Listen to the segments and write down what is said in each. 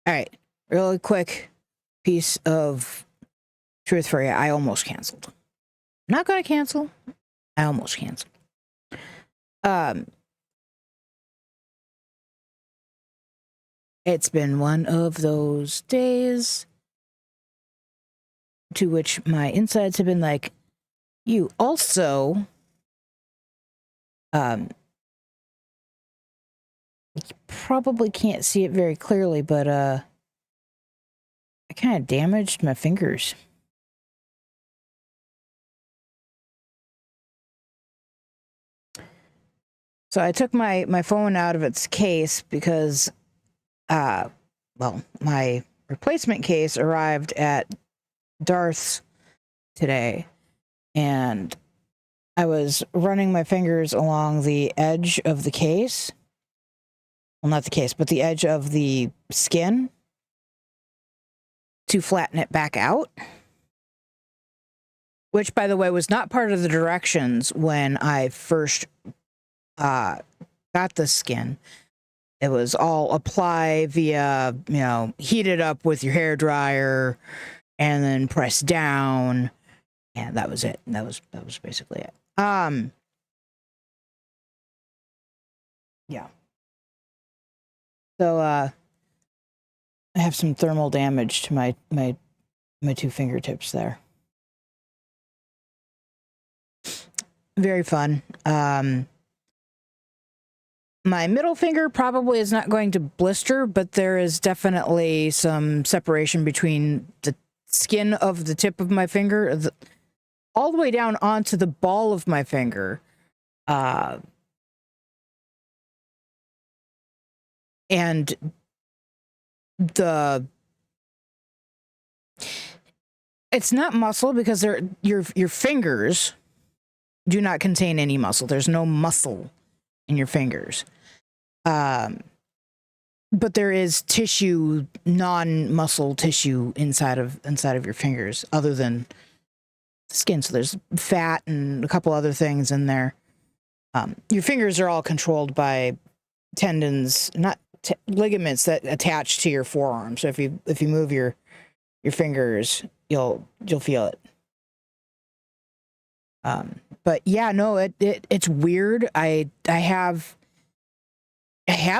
All right, really quick piece of truth for you. I almost canceled. Not gonna cancel. I almost canceled. It's been one of those days to which my insides have been like, you also, you probably can't see it very clearly, but, I kind of damaged my fingers. So I took my phone out of its case because, well, my replacement case arrived at Darth's today, and I was running my fingers along the edge of the case. Well, not the case, but the edge of the skin to flatten it back out. Which, by the way, was not part of the directions when I first got the skin. It was all apply via, heat it up with your hair dryer and then press down. And that was it. That was basically it. Yeah. So I have some thermal damage to my two fingertips there. Very fun. My middle finger probably is not going to blister, but there is definitely some separation between the skin of the tip of my finger, all the way down onto the ball of my finger. And it's not muscle because your fingers do not contain any muscle. There's no muscle in your fingers. But there is tissue, non-muscle tissue inside of your fingers other than skin. So there's fat and a couple other things in there. Your fingers are all controlled by tendons, not ligaments that attach to your forearm. So if you move your fingers, you'll feel it. But yeah, no, it's weird. I have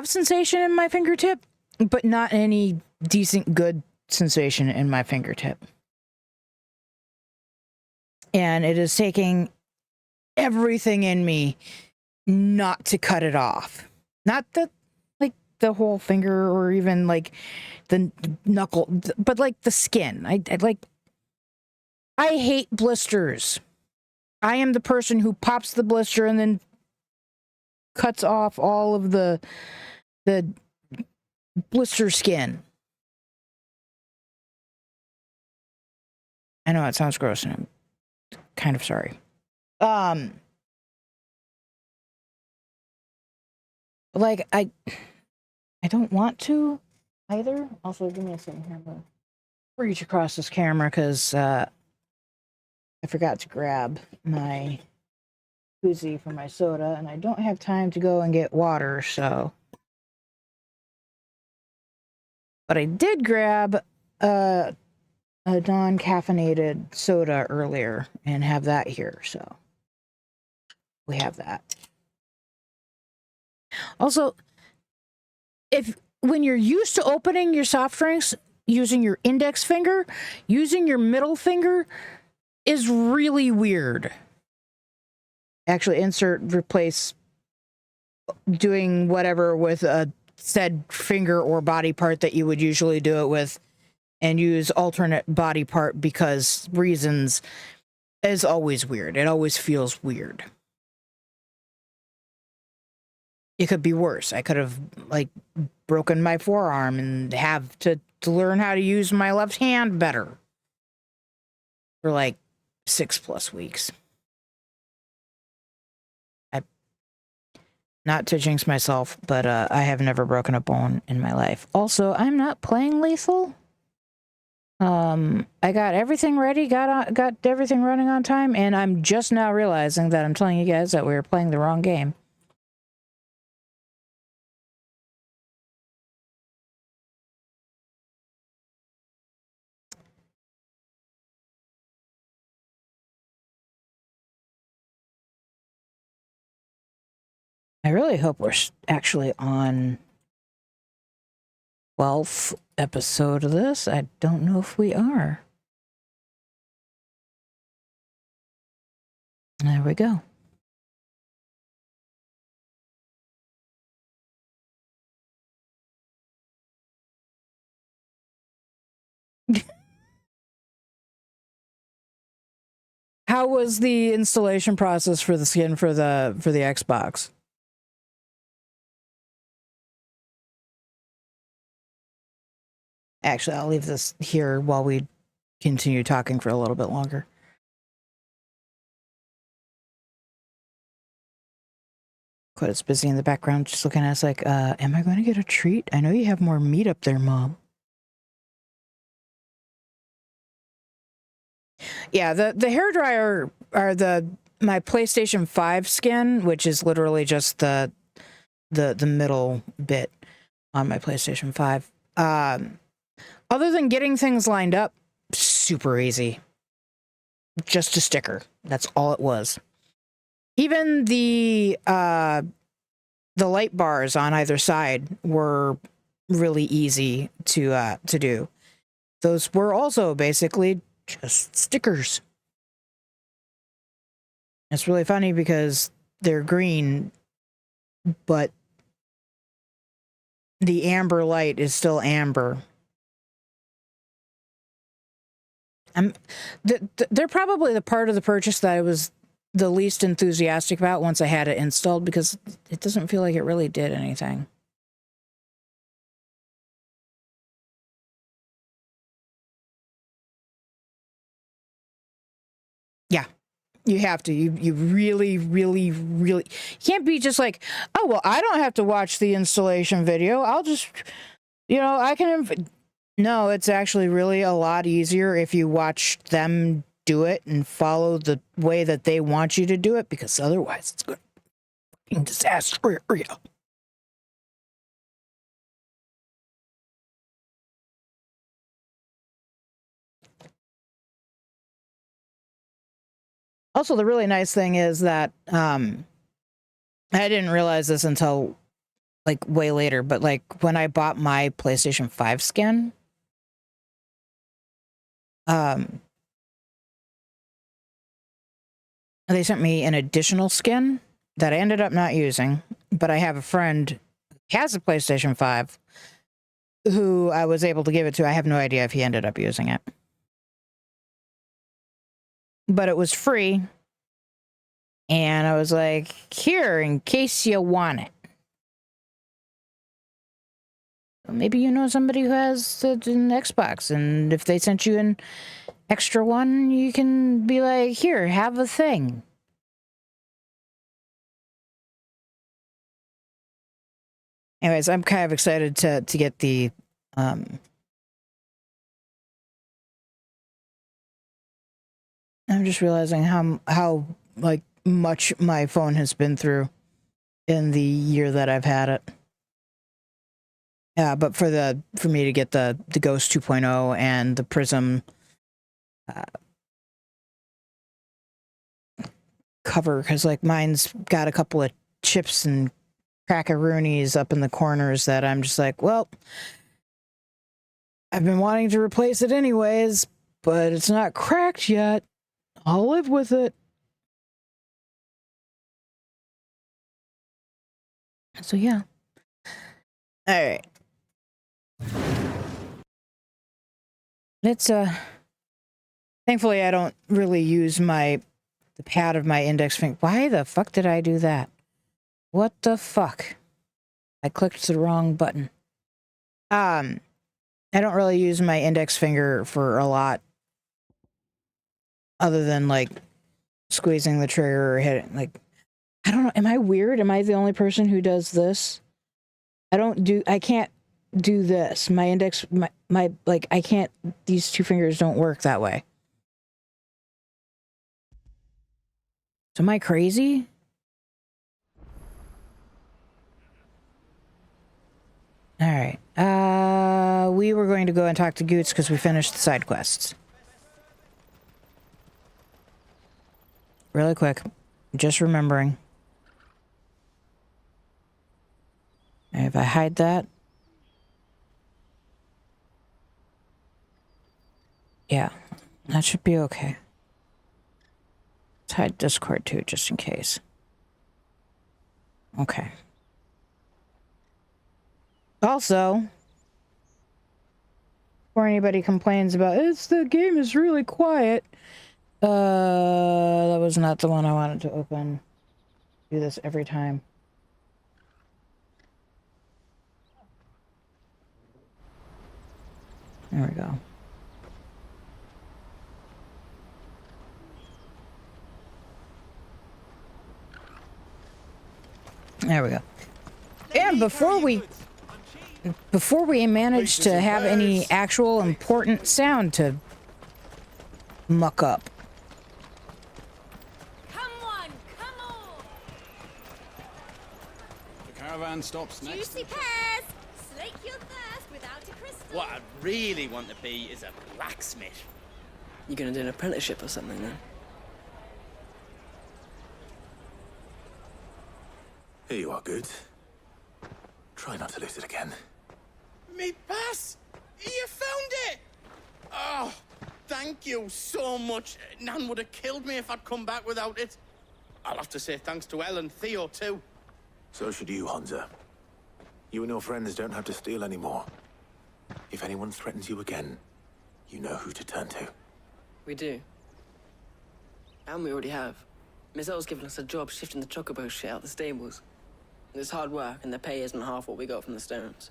sensation in my fingertip, but not any decent, good sensation in my fingertip. And it is taking everything in me not to cut it off. Not the whole finger or even like the knuckle, but like the skin. I hate blisters. I am the person who pops the blister and then cuts off all of the blister skin. I know it sounds gross and I'm kind of sorry. Like I don't want to either. Also, give me a second here. I'm gonna reach across this camera because I forgot to grab my koozie for my soda, and I don't have time to go and get water, so. But I did grab a non-caffeinated soda earlier and have that here, so we have that. Also, when you're used to opening your soft drinks using your index finger, using your middle finger is really weird. Actually, replace doing whatever with a said finger or body part that you would usually do it with and use alternate body part because reasons is always weird. It always feels weird. It could be worse. I could have broken my forearm and have to learn how to use my left hand better for 6+ weeks. Not to jinx myself, but I have never broken a bone in my life. Also, I'm not playing lethal. I got everything ready, got everything running on time, and I'm just now realizing that I'm telling you guys that we were playing the wrong game. I really hope we're actually on 12th episode of this. I don't know if we are. There we go. How was the installation process for the skin for the Xbox? Actually, I'll leave this here while we continue talking for a little bit longer. Quite it's busy in the background, just looking at us like, am I going to get a treat? I know you have more meat up there, Mom. Yeah, the hairdryer are my PlayStation 5 skin, which is literally just the middle bit on my PlayStation 5. Other than getting things lined up, super easy. Just a sticker. That's all it was. Even the light bars on either side were really easy to do. Those were also basically just stickers. It's really funny because they're green, but the amber light is still amber. They're probably the part of the purchase that I was the least enthusiastic about once I had it installed, because it doesn't feel like it really did anything. Yeah, you have to. You really, really, really can't be just like, oh, well, I don't have to watch the installation video. I'll just, I can. No, it's actually really a lot easier if you watch them do it and follow the way that they want you to do it, because otherwise it's going to be a disaster area. Also, the really nice thing is that I didn't realize this until like way later, but like when I bought my PlayStation 5 skin, they sent me an additional skin that I ended up not using, but I have a friend who has a PlayStation 5 who I was able to give it to. I have no idea if he ended up using it. But it was free. And I was like, here, in case you want it. Maybe you know somebody who has an Xbox, and if they sent you an extra one, you can be like, here, have a thing. Anyways, I'm kind of excited to get the I'm just realizing how like much my phone has been through in the year that I've had it. Yeah, but for me to get the Ghost 2.0 and the Prism cover, because like mine's got a couple of chips and crackaroonies up in the corners that I'm just like, well, I've been wanting to replace it anyways, but it's not cracked yet. I'll live with it. So yeah. All right. It's thankfully I don't really use the pad of my index finger. Why the fuck did I do that? What the fuck? I clicked the wrong button. I don't really use my index finger for a lot other than like squeezing the trigger or hitting, like, I don't know. Am I weird? Am I the only person who does this? I can't do this. My index, my like, I can't, these two fingers don't work that way. So am I crazy? All right. We were going to go and talk to Goots because we finished the side quests. Really quick. Just remembering. If I hide that. Yeah, that should be okay. Let's hide Discord too, just in case. Okay. Also, before anybody complains about the game is really quiet. That was not the one I wanted to open. Do this every time. There we go. There we go. And before we manage to have any actual important sound to muck up. Come on! The caravan stops next. Juicy pears! Slake your thirst without a crystal. What I really want to be is a blacksmith. You gonna do an apprenticeship or something then? Here you are, Good. Try not to lose it again. Me pass! You found it! Oh, thank you so much. Nan would have killed me if I'd come back without it. I'll have to say thanks to Elle and Theo, too. So should you, Hansa. You and your friends don't have to steal anymore. If anyone threatens you again, you know who to turn to. We do. And we already have. Miss L's given us a job shifting the chocobo shit out the stables. It's hard work, and the pay isn't half what we got from the Stones.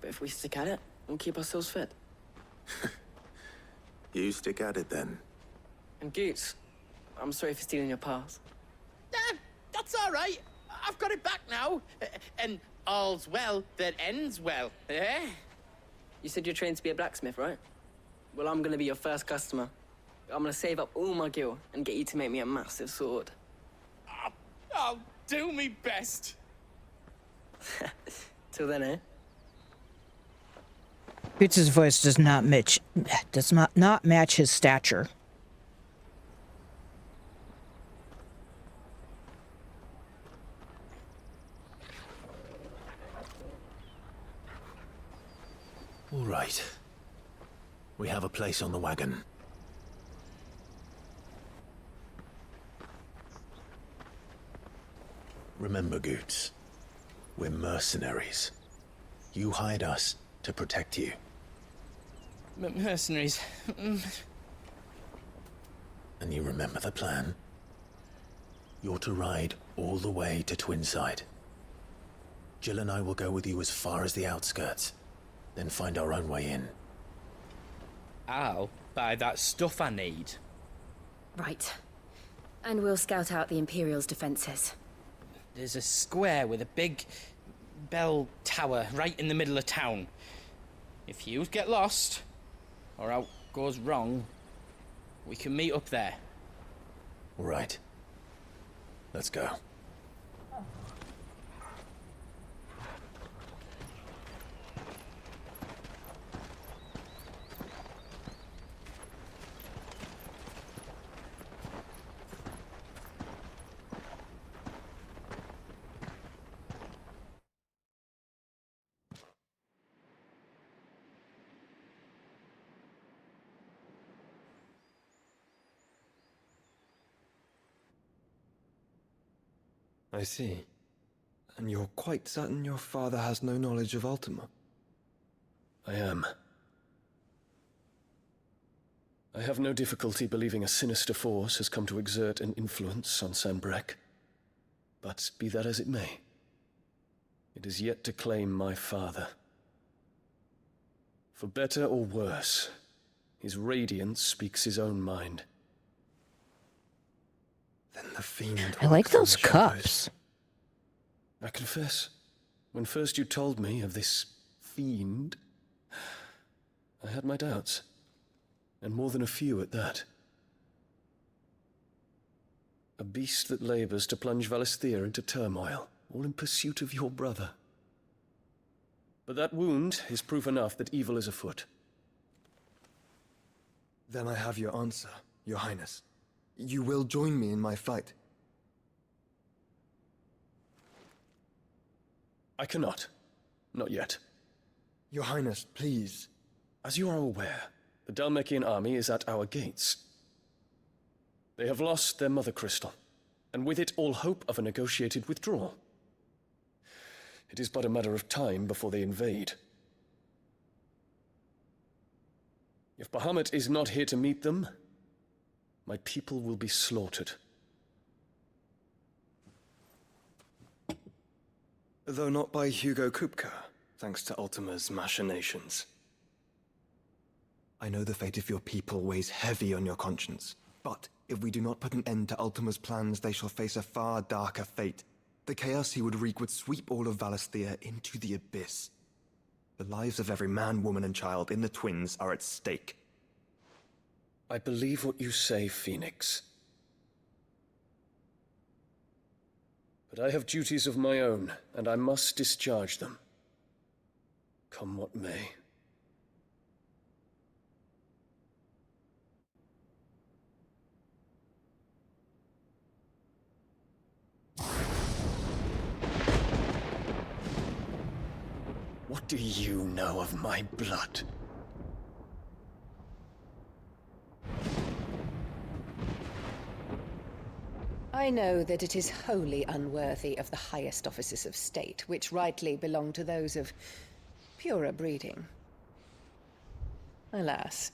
But if we stick at it, we'll keep ourselves fit. You stick at it, then. And Goots, I'm sorry for stealing your pass. That's all right. I've got it back now. And all's well that ends well, eh? You said you're trained to be a blacksmith, right? Well, I'm gonna be your first customer. I'm gonna save up all my gil and get you to make me a massive sword. I'll do me best. Till then, eh? Boots' voice does not match his stature. All right. We have a place on the wagon. Remember, Goots, we're mercenaries. You hired us to protect you. Mercenaries. And you remember the plan? You're to ride all the way to Twinside. Jill and I will go with you as far as the outskirts, then find our own way in. I'll buy that stuff I need. Right. And we'll scout out the Imperial's defenses. There's a square with a big bell tower right in the middle of town. If you get lost, or out goes wrong, we can meet up there. All right. Let's go. I see. And you're quite certain your father has no knowledge of Ultima? I am. I have no difficulty believing a sinister force has come to exert an influence on Sanbreque. But be that as it may, it is yet to claim my father. For better or worse, his radiance speaks his own mind. Then the fiend... I like walks in those the shadows. cups. I confess, when first you told me of this fiend, I had my doubts, and more than a few at that. A beast that labors to plunge Valisthea into turmoil, all in pursuit of your brother. But that wound is proof enough that evil is afoot. Then I have your answer, Your Highness. You will join me in my fight. I cannot. not yet. Your Highness, please. As you are aware, the Dalmekian army is at our gates. They have lost their mother crystal, and with it all hope of a negotiated withdrawal. It is but a matter of time before they invade. If Bahamut is not here to meet them, my people will be slaughtered. Though not by Hugo Kupka, thanks to Ultima's machinations. I know the fate of your people weighs heavy on your conscience, but if we do not put an end to Ultima's plans, they shall face a far darker fate. The chaos he would wreak would sweep all of Valisthea into the abyss. The lives of every man, woman, and child in the Twins are at stake. I believe what you say, Phoenix. But I have duties of my own, and I must discharge them. Come what may. What do you know of my blood? I know that it is wholly unworthy of the highest offices of state, which rightly belong to those of purer breeding. Alas.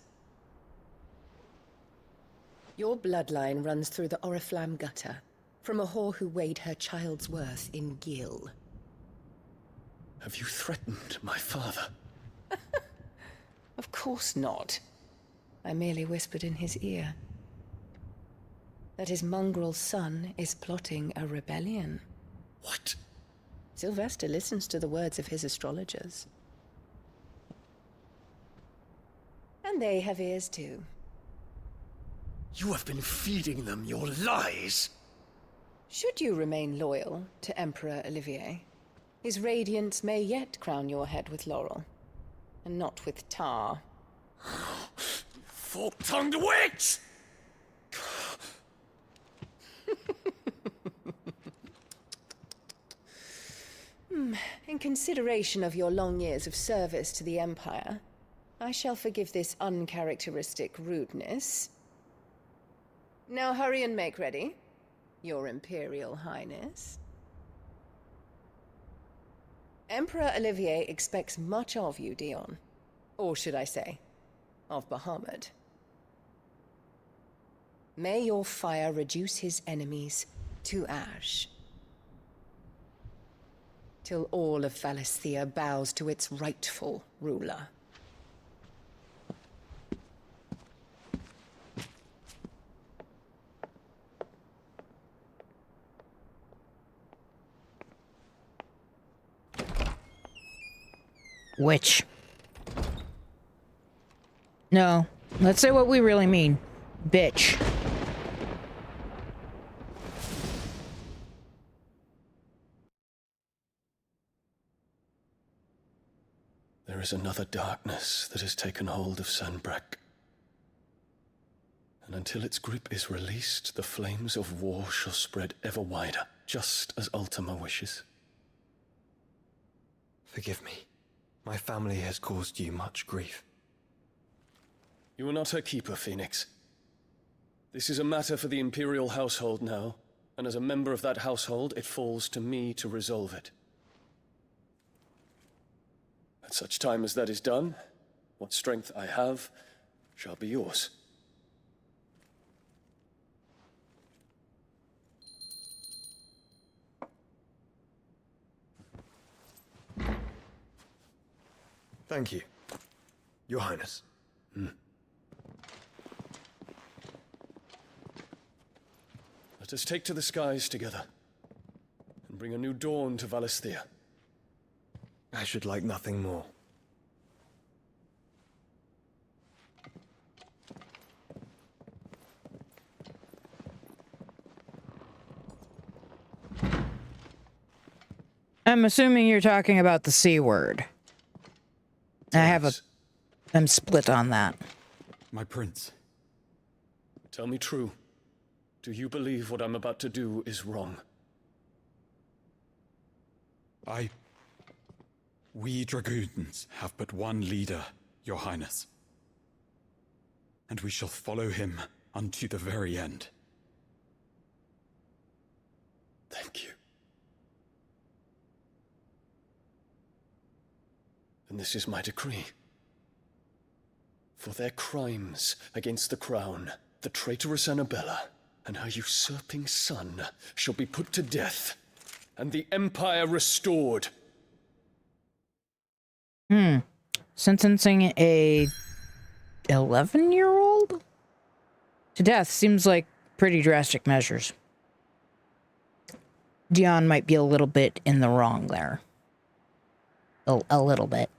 Your bloodline runs through the Oriflamme gutter, from a whore who weighed her child's worth in gil. Have you threatened my father? Of course not. I merely whispered in his ear that his mongrel son is plotting a rebellion. What? Sylvester listens to the words of his astrologers. And they have ears too. You have been feeding them your lies! Should you remain loyal to Emperor Olivier, his radiance may yet crown your head with laurel, and not with tar. Fork-tongued witch! In consideration of your long years of service to the Empire, I shall forgive this uncharacteristic rudeness. Now hurry and make ready, Your Imperial Highness. Emperor Olivier expects much of you, Dion. Or should I say, of Bahamut. May your fire reduce his enemies to ash, till all of Valisthea bows to its rightful ruler. Witch. No, let's say what we really mean. Bitch. There is another darkness that has taken hold of Sanbreque. And until its grip is released, the flames of war shall spread ever wider, just as Ultima wishes. Forgive me. My family has caused you much grief. You are not her keeper, Phoenix. This is a matter for the Imperial household now, and as a member of that household, it falls to me to resolve it. At such time as that is done, what strength I have shall be yours. Thank you, Your Highness. Let us take to the skies together, and bring a new dawn to Valisthea. I should like nothing more. I'm assuming you're talking about the C word. I'm split on that. My prince. Tell me true. Do you believe what I'm about to do is wrong? We dragoons have but one leader, Your Highness. And we shall follow him unto the very end. Thank you. And this is my decree. For their crimes against the crown, the traitorous Annabella and her usurping son shall be put to death, and the Empire restored. Sentencing a 11-year-old to death seems like pretty drastic measures. Dion might be a little bit in the wrong there. A little bit.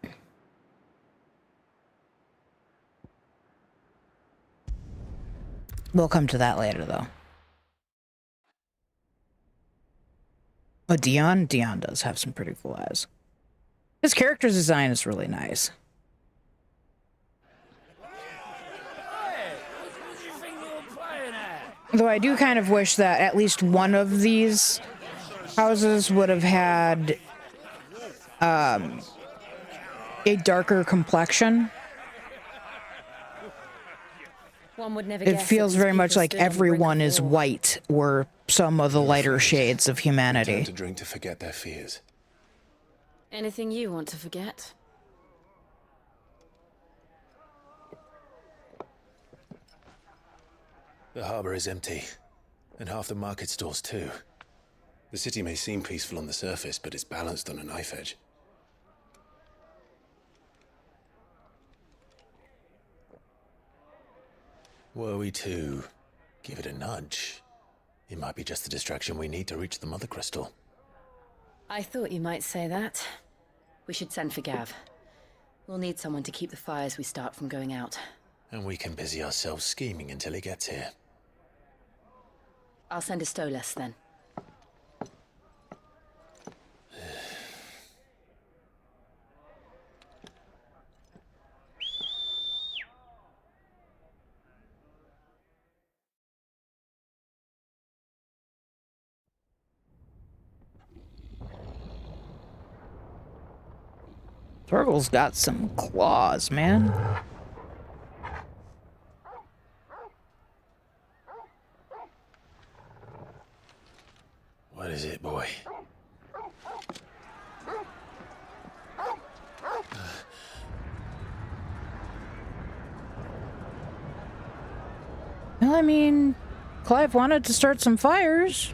We'll come to that later, though. Oh, Dion? Dion does have some pretty cool eyes. His character's design is really nice. Though I do kind of wish that at least one of these houses would have had a darker complexion. One would never It guess feels that these very much people like stood on the brink everyone of is war. white, or some of the lighter shades of humanity. Time to drink to forget their fears. Anything you want to forget? The harbor is empty, and half the market stalls too. The city may seem peaceful on the surface, but it's balanced on a knife edge. Were we to give it a nudge, it might be just the distraction we need to reach the Mother Crystal. I thought you might say that. We should send for Gav. We'll need someone to keep the fires we start from going out. And we can busy ourselves scheming until he gets here. I'll send a Stolas then. Torgal's got some claws, man. What is it, boy? Well, I mean, Clive wanted to start some fires.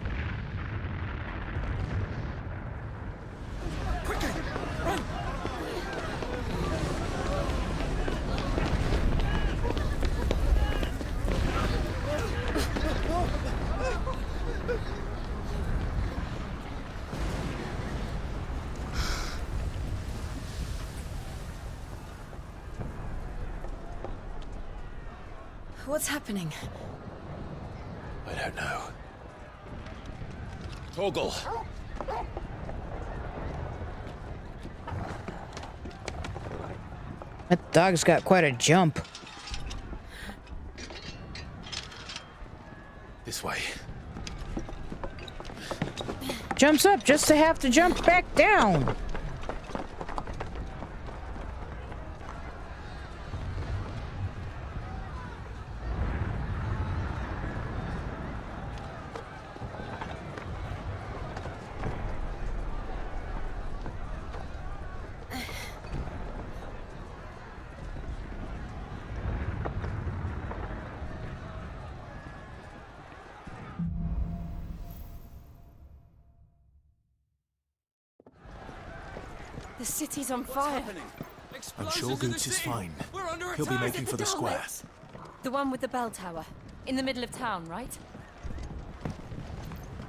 What's happening? I don't know. Torgal! That dog's got quite a jump. This way. Jumps up just to have to jump back down. The city's on fire. I'm sure Goots is fine. He'll be making for the square. The one with the bell tower. In the middle of town, right?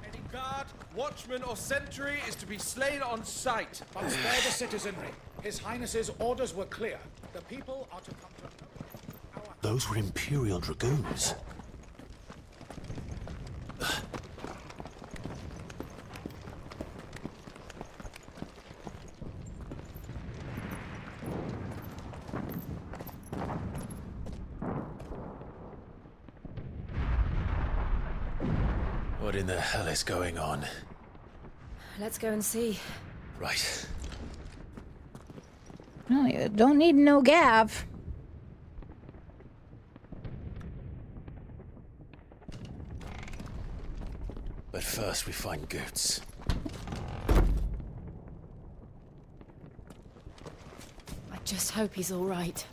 Any guard, watchman, or sentry is to be slain on sight. But spare the citizenry. His Highness's orders were clear. The people are to come to know. Those were Imperial Dragoons. What in the hell is going on? Let's go and see. Right. No, you don't need no gav. But first we find Goots. I just hope he's all right.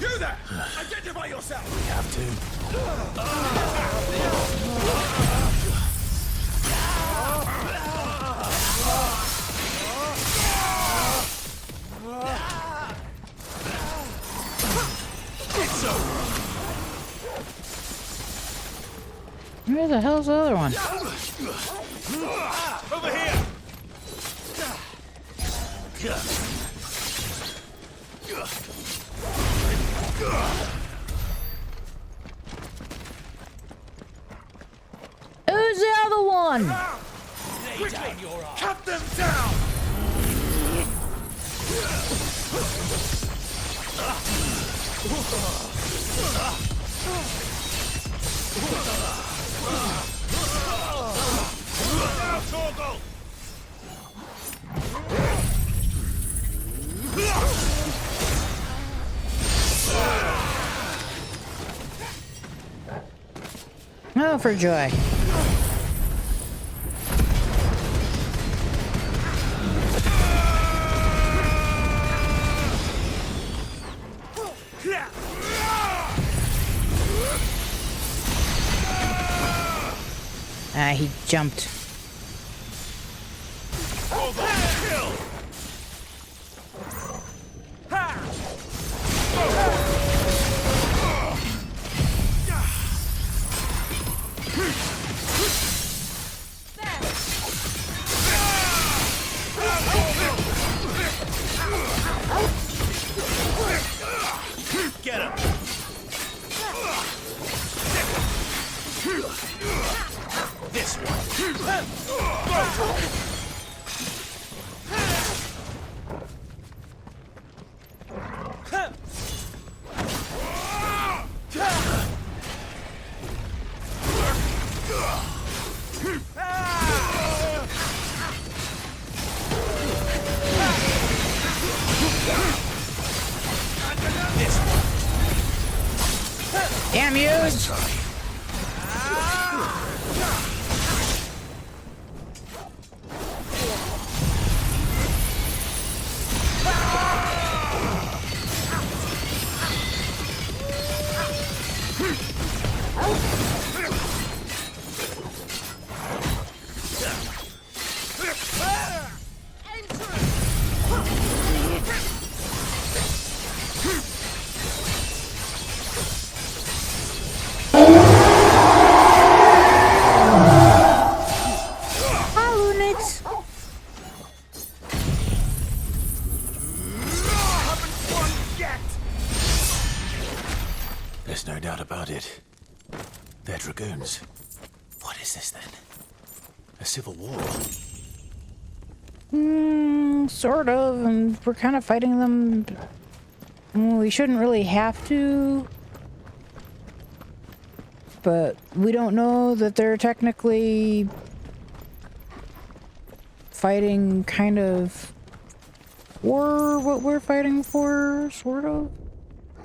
You there! Identify yourself! We have Where the hell's the other one? Over here! Who's the other one? Quickly! Cut them down! Now, Torgal! Oh, for joy. Ah, he jumped. Get him! This one. Damn you! There's no doubt about it. They're dragoons. What is this then? A civil war? Sort of, and we're kind of fighting them. We shouldn't really have to. But we don't know that they're technically fighting kind of for what we're fighting for, sort of.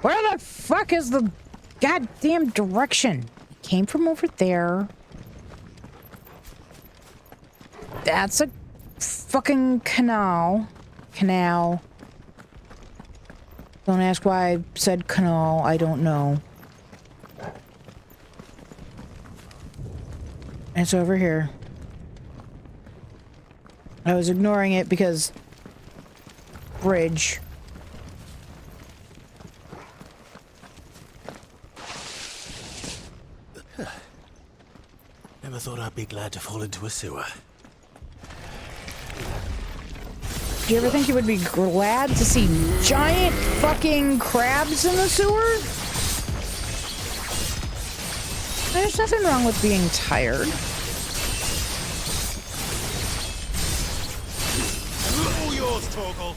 Where the fuck is the goddamn direction? It came from over there. That's a fucking canal. Canal. Don't ask why I said canal. I don't know. It's over here. I was ignoring it because bridge. Never thought I'd be glad to fall into a sewer. Do you ever think you would be glad to see giant fucking crabs in the sewer? There's nothing wrong with being tired. All yours, Torgal.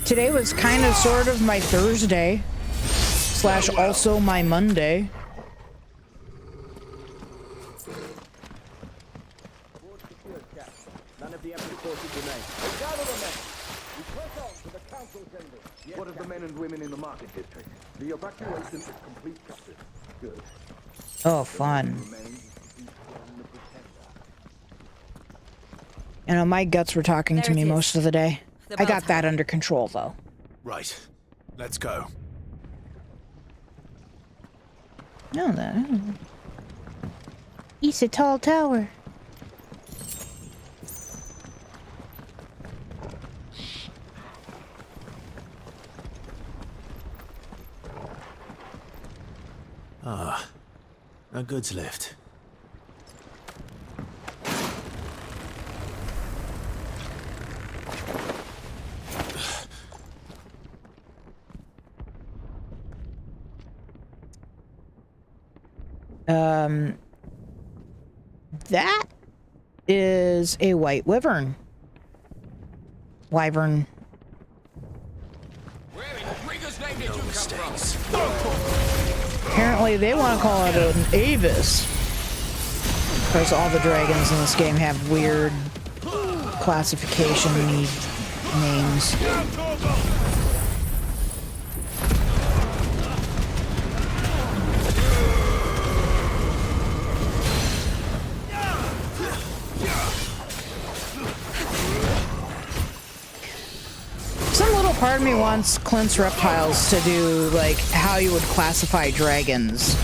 Today was kind of sort of my Thursday / also my Monday. None of Let the empty forces remain. Gather the men. We press on to the council chambers. Yes, what of the men and women in the market district? The evacuation is complete, Captain. Good. Oh, fun. You know, my guts were talking There to it me is. most of the day. The I bell got that tower. under control, though. Right. Let's go. No, that. It's a tall tower. Ah, a goods lift. That is a white wyvern. Wyvern. No mistakes. Apparently they want to call it an Avis. Because all the dragons in this game have weird classification names. Some little part of me wants Clint's Reptiles to do, like, how you would classify dragons.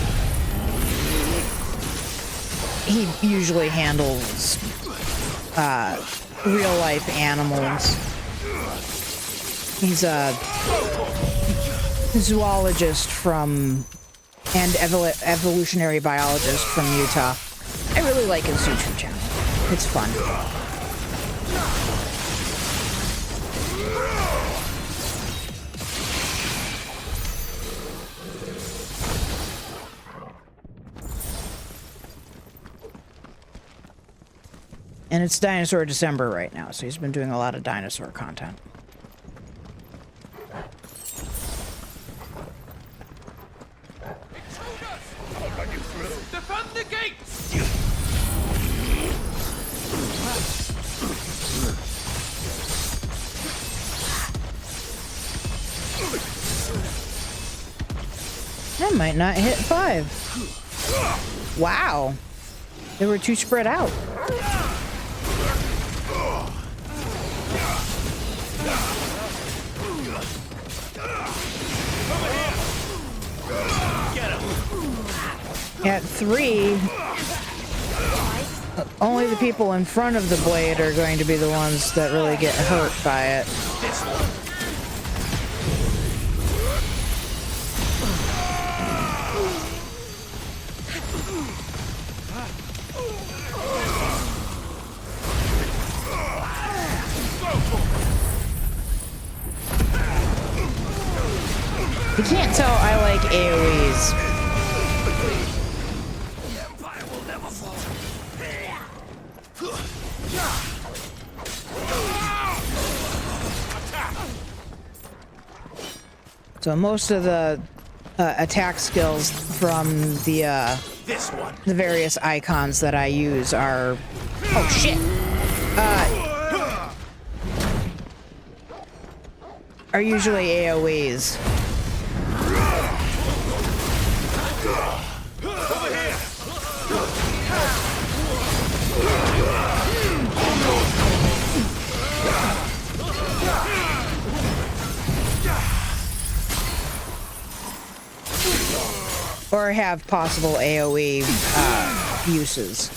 He usually handles real-life animals. He's a zoologist and evolutionary biologist from Utah. I really like his YouTube channel. It's fun. And it's Dinosaur December right now, so he's been doing a lot of dinosaur content. Defend the gates! That might not hit 5. Wow. They were too spread out. At 3, only the people in front of the blade are going to be the ones that really get hurt by it. You can't tell I like AoEs. So most of the attack skills from the various icons that I use are... Oh, shit! Are usually AoEs. Or have possible AoE uses.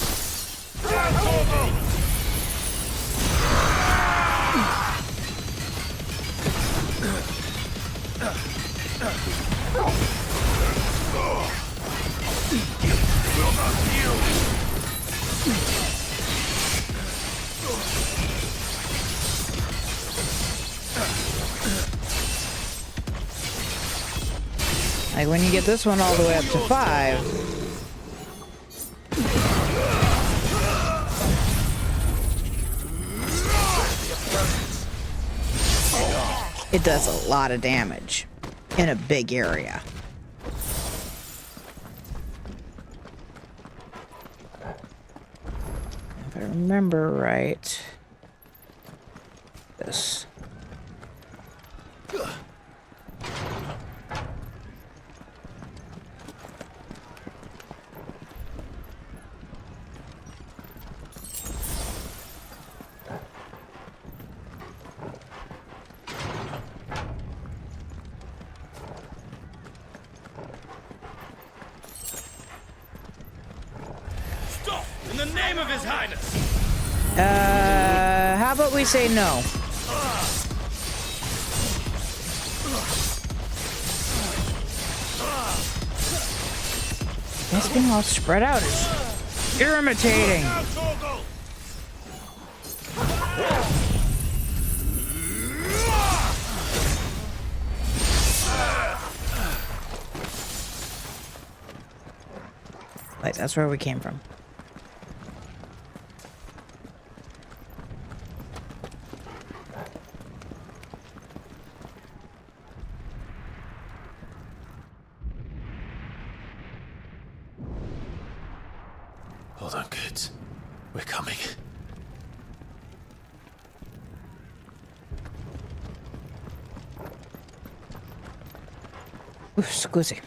Like when you get this one all the way up to 5. It does a lot of damage in a big area. If I remember right, this. Stop! In the name of His Highness! How about we say no? It's being all spread out. It's irritating. Like, that's where we came from. Hold on, kids. We're coming. Oof, scusi.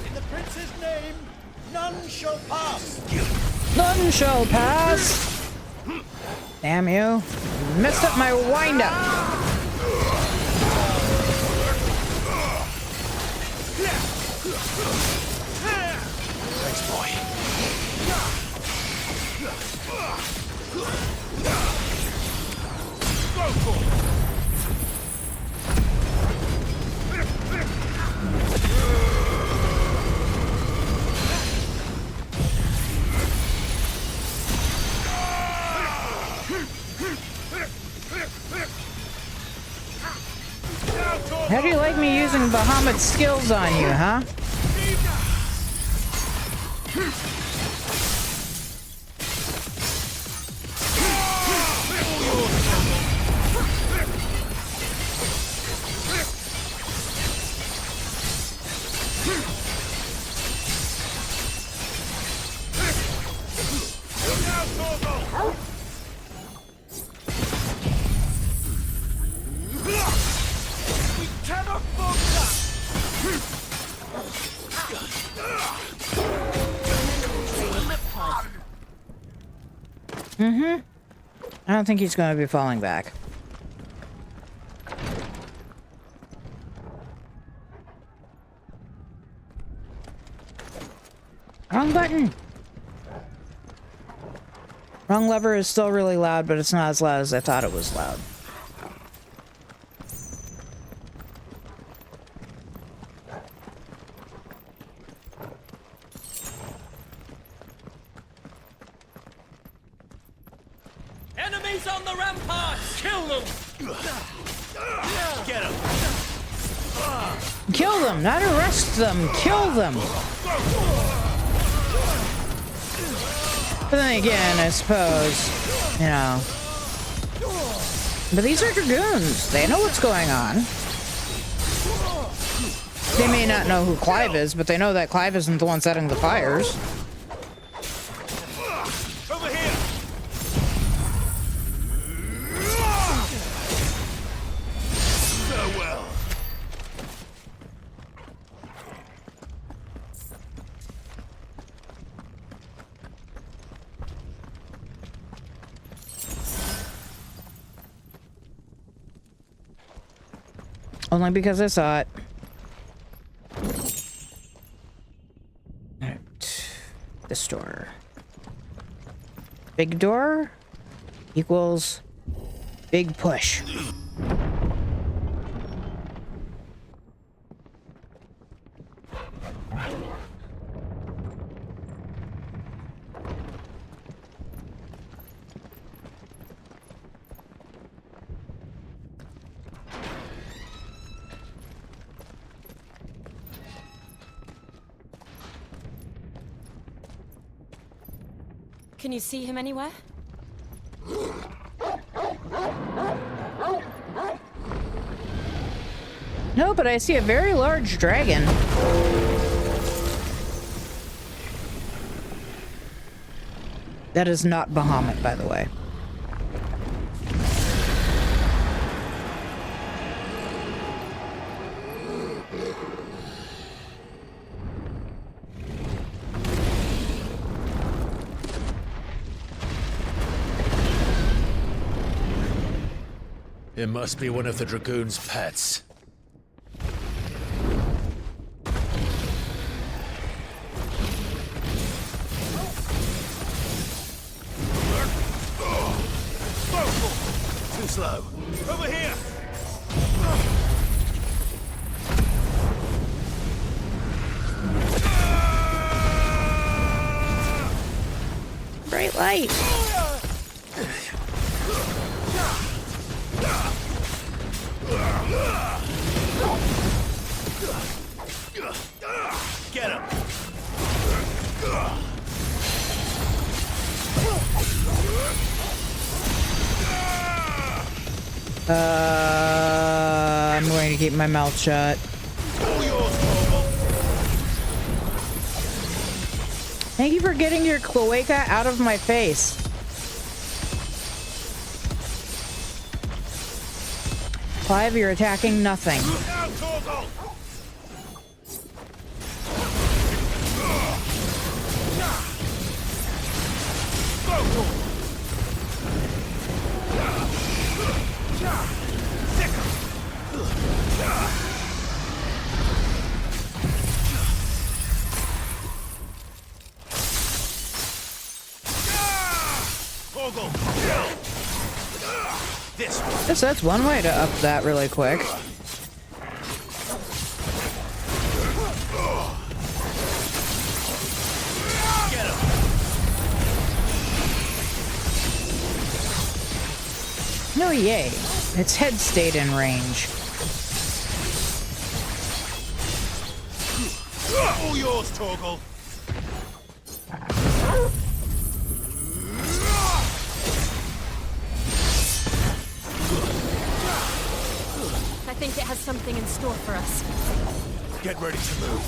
In the prince's name, none shall pass. None shall pass. Damn you. Messed up my wind-up. Thanks, boy. Go for it! How do you like me using Bahamut's skills on you, huh? I don't think he's going to be falling back. Wrong button! Wrong lever is still really loud, but it's not as loud as I thought it was loud. Enemies on the ramparts! Kill them! Get them! Kill them, not arrest them. Kill them. But then again, I suppose, you know. But these are dragoons. They know what's going on. They may not know who Clive is, but they know that Clive isn't the one setting the fires. Over here! So well. Only because I saw it. Alright. This door. Big door equals big push. Can you see him anywhere? No, but I see a very large dragon. That is not Bahamut, by the way. It must be one of the Dragoon's pets. Too slow. Over here! Bright light. Get him! I'm going to keep my mouth shut. Thank you for getting your cloaca out of my face. Clive, you're attacking nothing. Guess that's one way to up that really quick. No, yay. Its head stayed in range. All yours, Torgal. I think it has something in store for us. Get ready to move.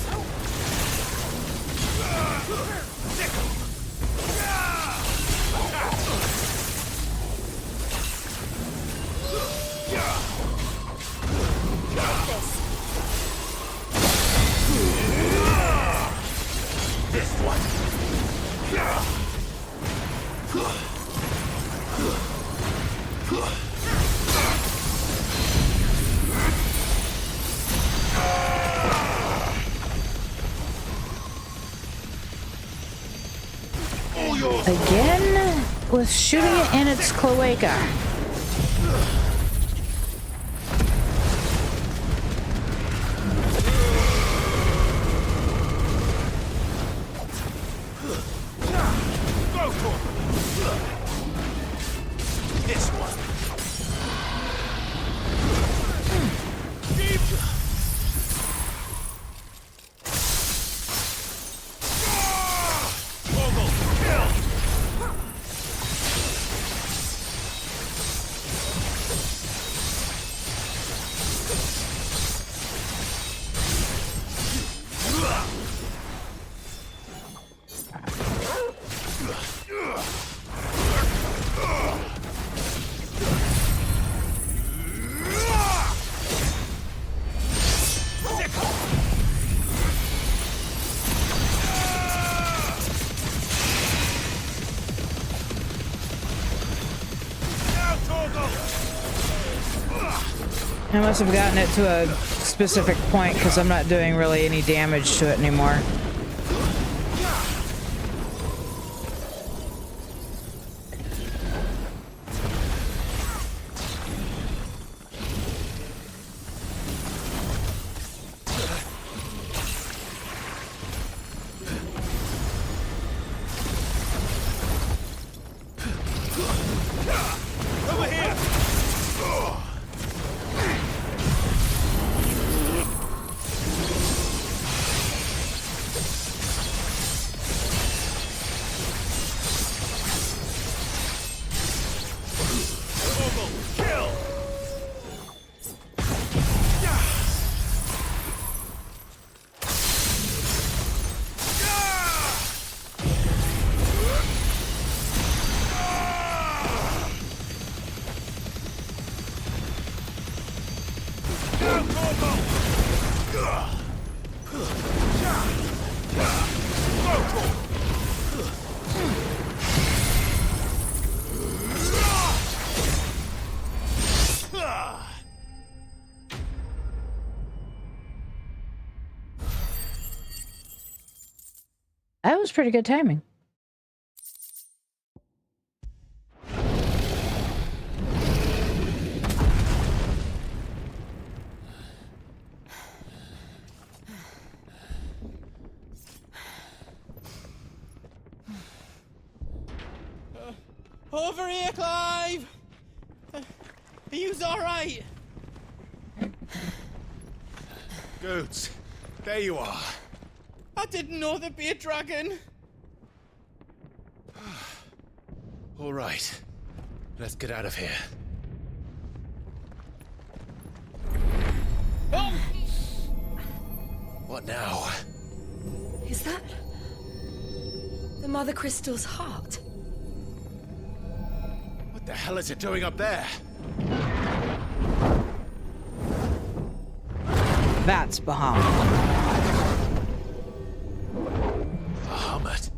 This one. Again with shooting it in its cloaca. This one. I must have gotten it to a specific point because I'm not doing really any damage to it anymore. was pretty good timing. Over here, Clive! Are you alright? Goods, there you are. I didn't know there'd be a dragon. All right, let's get out of here. Oh! What now? Is that the Mother Crystal's heart? What the hell is it doing up there? That's Bahamut. Bahamut.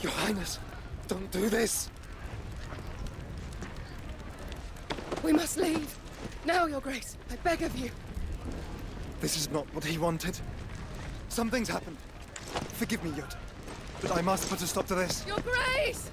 Your Highness, don't do this. We must leave. Now, Your Grace. I beg of you. This is not what he wanted. Something's happened. Forgive me, Yud, but I must put a stop to this. Your Grace!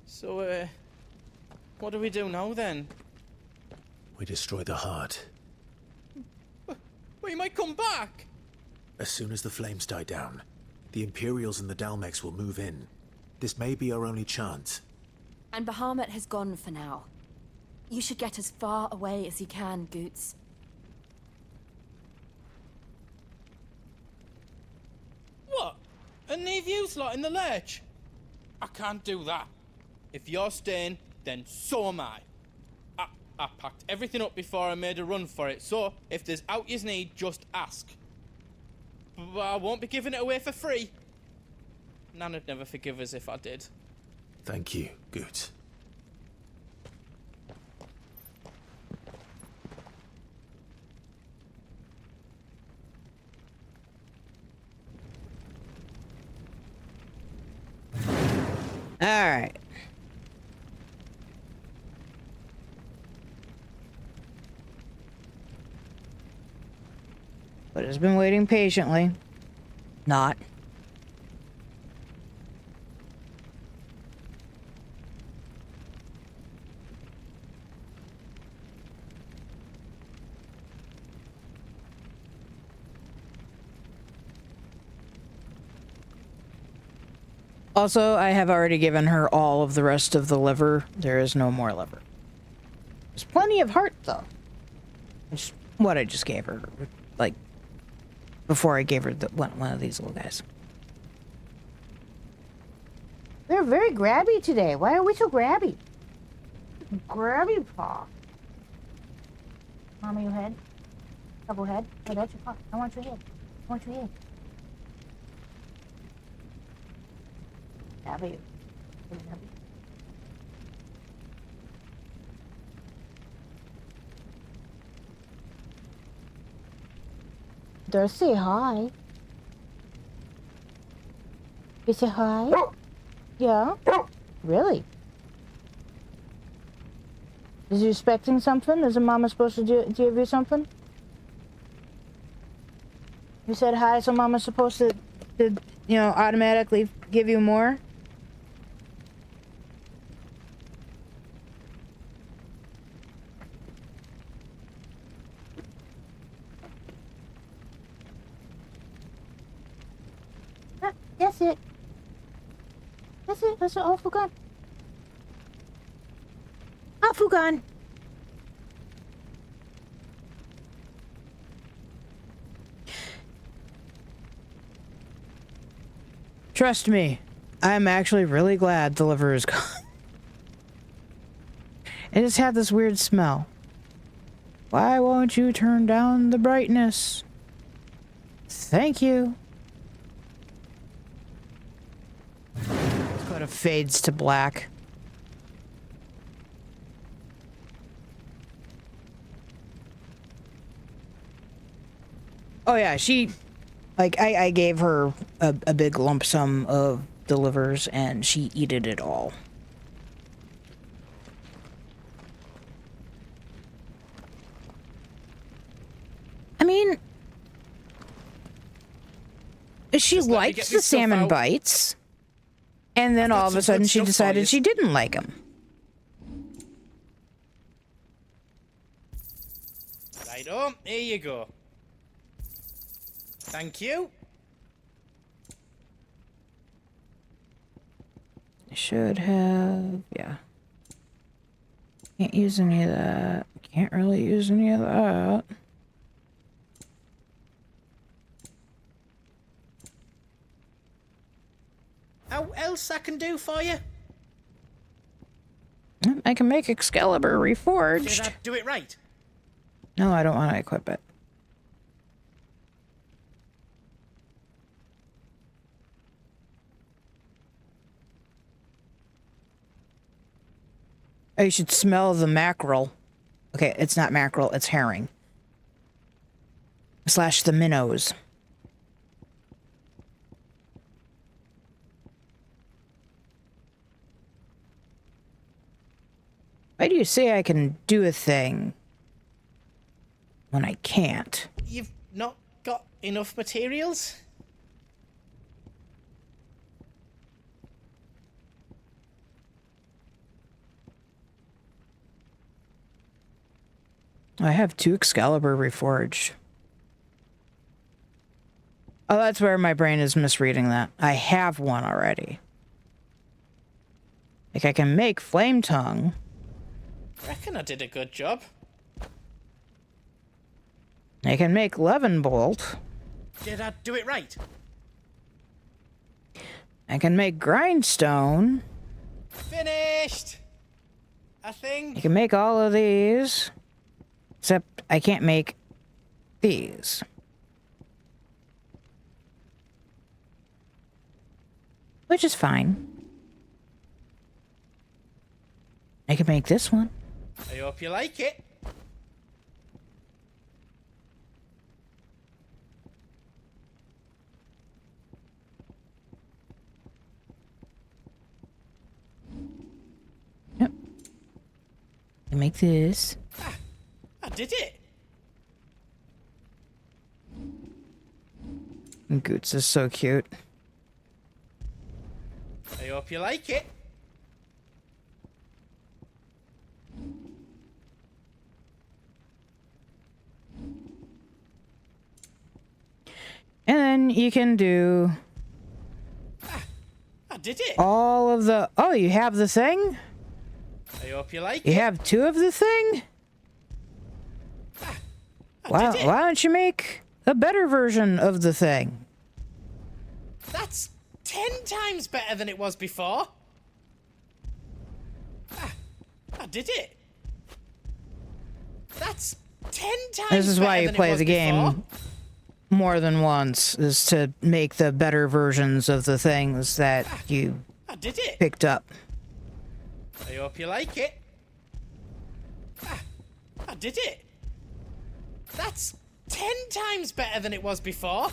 So, what do we do now then? We destroy the heart. Well, you might come back! As soon as the flames die down, the Imperials and the Dalmex will move in. This may be our only chance. And Bahamut has gone for now. You should get as far away as you can, Goots. What? And leave you lot in the lurch? I can't do that. If you're staying, then so am I. I packed everything up before I made a run for it, so if there's out you need, just ask. But I won't be giving it away for free. Nana'd never forgive us if I did. Thank you, Goots. All right. but has been waiting patiently. Not. Also, I have already given her all of the rest of the liver. There is no more liver. There's plenty of heart, though. Which what I just gave her, like, before I gave her one of these little guys. They're very grabby today. Why are we so grabby? Grabby paw. Mama, your head? Double head? Hey, that's your paw. I want your head. I want your head. Have you? Darcy, hi. You say hi? Yeah? Really? Is you expecting something? Is a mama supposed to give you something? You said hi, so mama's supposed to, you know, automatically give you more? That's it. That's it. That's all forgot. All forgotten. Trust me, I'm actually really glad the liver is gone. It just had this weird smell. Why won't you turn down the brightness? Thank you. It fades to black. Oh yeah, she, like, I gave her a big lump sum of the livers and she eated it all. I mean, she liked the salmon bites. And then all of a sudden she decided she didn't like them. Righto, here you go. Thank you. I should have, yeah. Can't use any of that. Can't really use any of that. How else I can do for you? I can make Excalibur reforged. Did I do it right? No, I don't want to equip it. Oh, you should smell the mackerel. Okay, it's not mackerel, it's herring. / the minnows. Why do you say I can do a thing when I can't? You've not got enough materials? I have 2 Excalibur reforged. Oh, that's where my brain is misreading that. I have one already. Like, I can make Flame Tongue. Reckon I did a good job. I can make Levin Bolt. Did I do it right? I can make Grindstone. Finished! I think. I can make all of these. Except I can't make these. Which is fine. I can make this one. I hope you like it. Yep. I can make this. I did it. Goots is so cute. I hope you like it. And then you can do I did it. all of the... Oh, you have the thing? I hope you like You it. have 2 of the thing? Why don't you make a better version of the thing? That's 10 times better than it was before. I did it. That's 10 times This is why better you than it play was the game before. more than once, is to make the better versions of the things that you I did it. picked up. I hope you like it. I did it. That's 10 times better than it was before.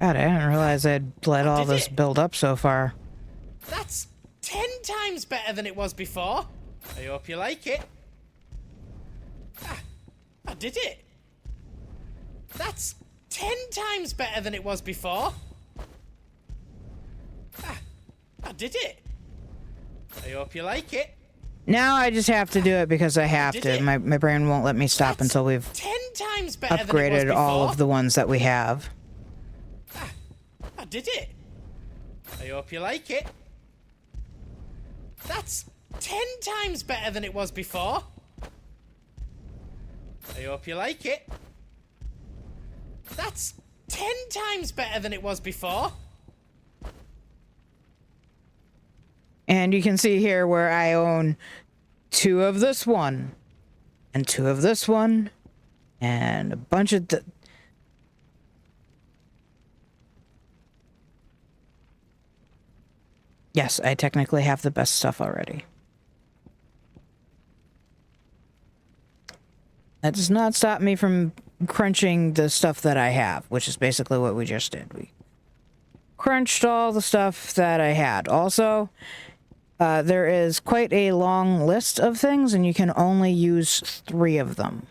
God, I didn't realize I'd let all this build up so far. That's 10 times better than it was before. I hope you like it. I did it. That's 10 times better than it was before. I did it. I hope you like it. Now I just have to do it because I have to. My brain won't let me stop until we've 10 times better than it was upgraded before. all of the ones that we have. I did it. I hope you like it. That's 10 times better than it was before. I hope you like it. That's 10 times better than it was before. And you can see here where I own 2 of this one, and 2 of this one, and a bunch of Yes, I technically have the best stuff already. That does not stop me from crunching the stuff that I have, which is basically what we just did. We crunched all the stuff that I had. Also, there is quite a long list of things, and you can only use 3 of them.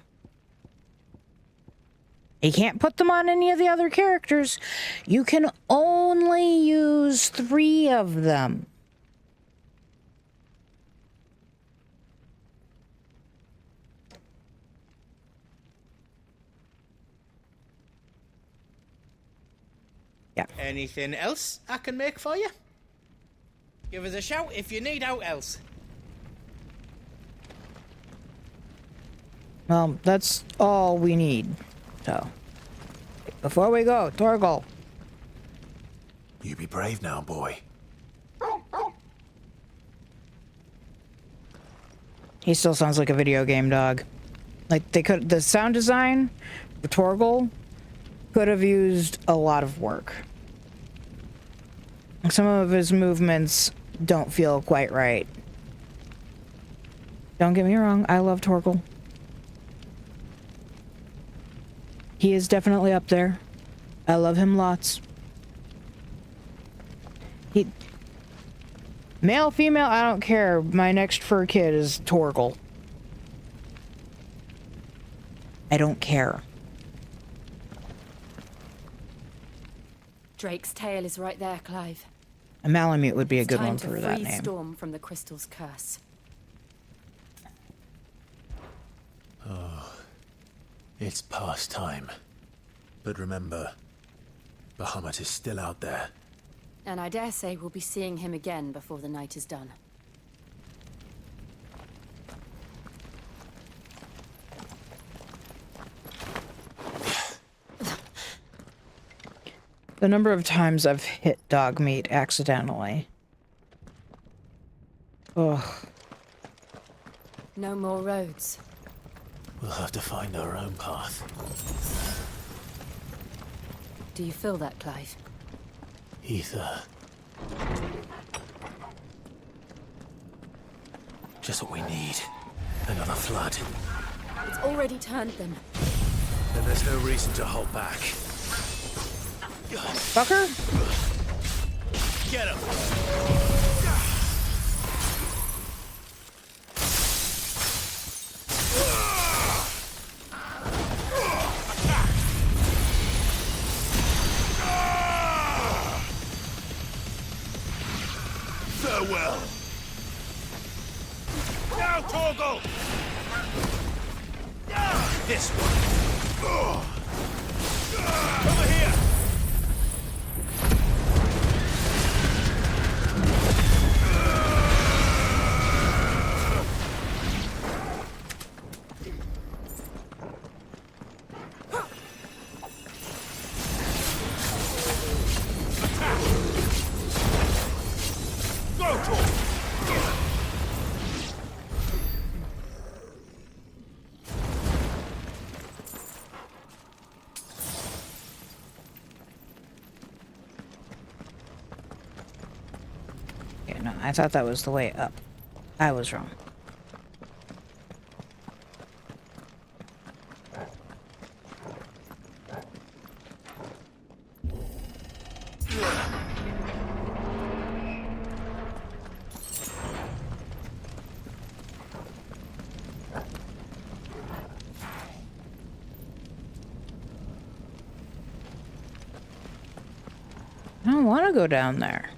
You can't put them on any of the other characters. You can only use 3 of them. Yeah. Anything else I can make for you? Give us a shout if you need out else. Well, that's all we need. So, before we go, Torgal. You be brave now, boy. He still sounds like a video game dog. Like, the sound design for Torgal could have used a lot of work. Some of his movements don't feel quite right. Don't get me wrong, I love Torgal. He is definitely up there. I love him lots. Male, female, I don't care. My next fur kid is Torgal. I don't care. Drake's tail is right there, Clive. A Malamute would be a It's good time one to for that free name. Storm from the crystal's curse. Oh, it's past time. But remember, Bahamut is still out there. And I dare say we'll be seeing him again before the night is done. The number of times I've hit dog meat accidentally. Ugh. No more roads. We'll have to find our own path. Do you feel that, Clive? Ether. Just what we need. Another flood. It's already turned them. Then there's no reason to hold back. Fucker? Get him! Now, Torgal! This one. Over here! Yeah, no, I thought that was the way up. I was wrong. I don't want to go down there.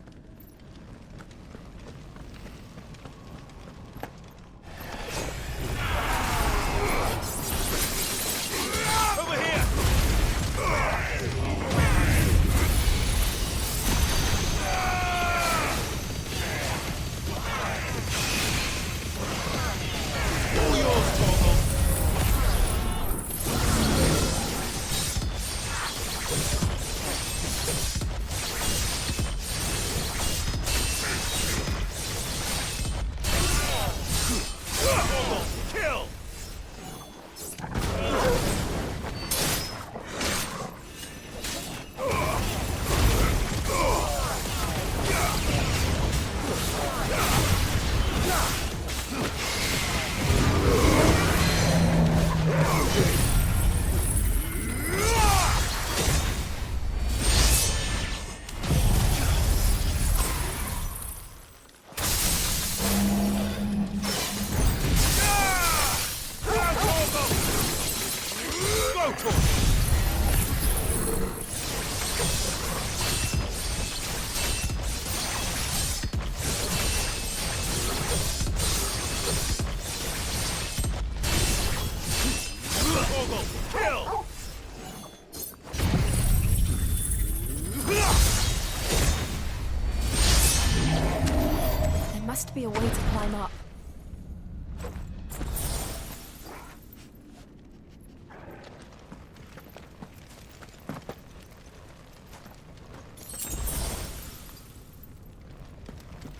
There must be a way to climb up.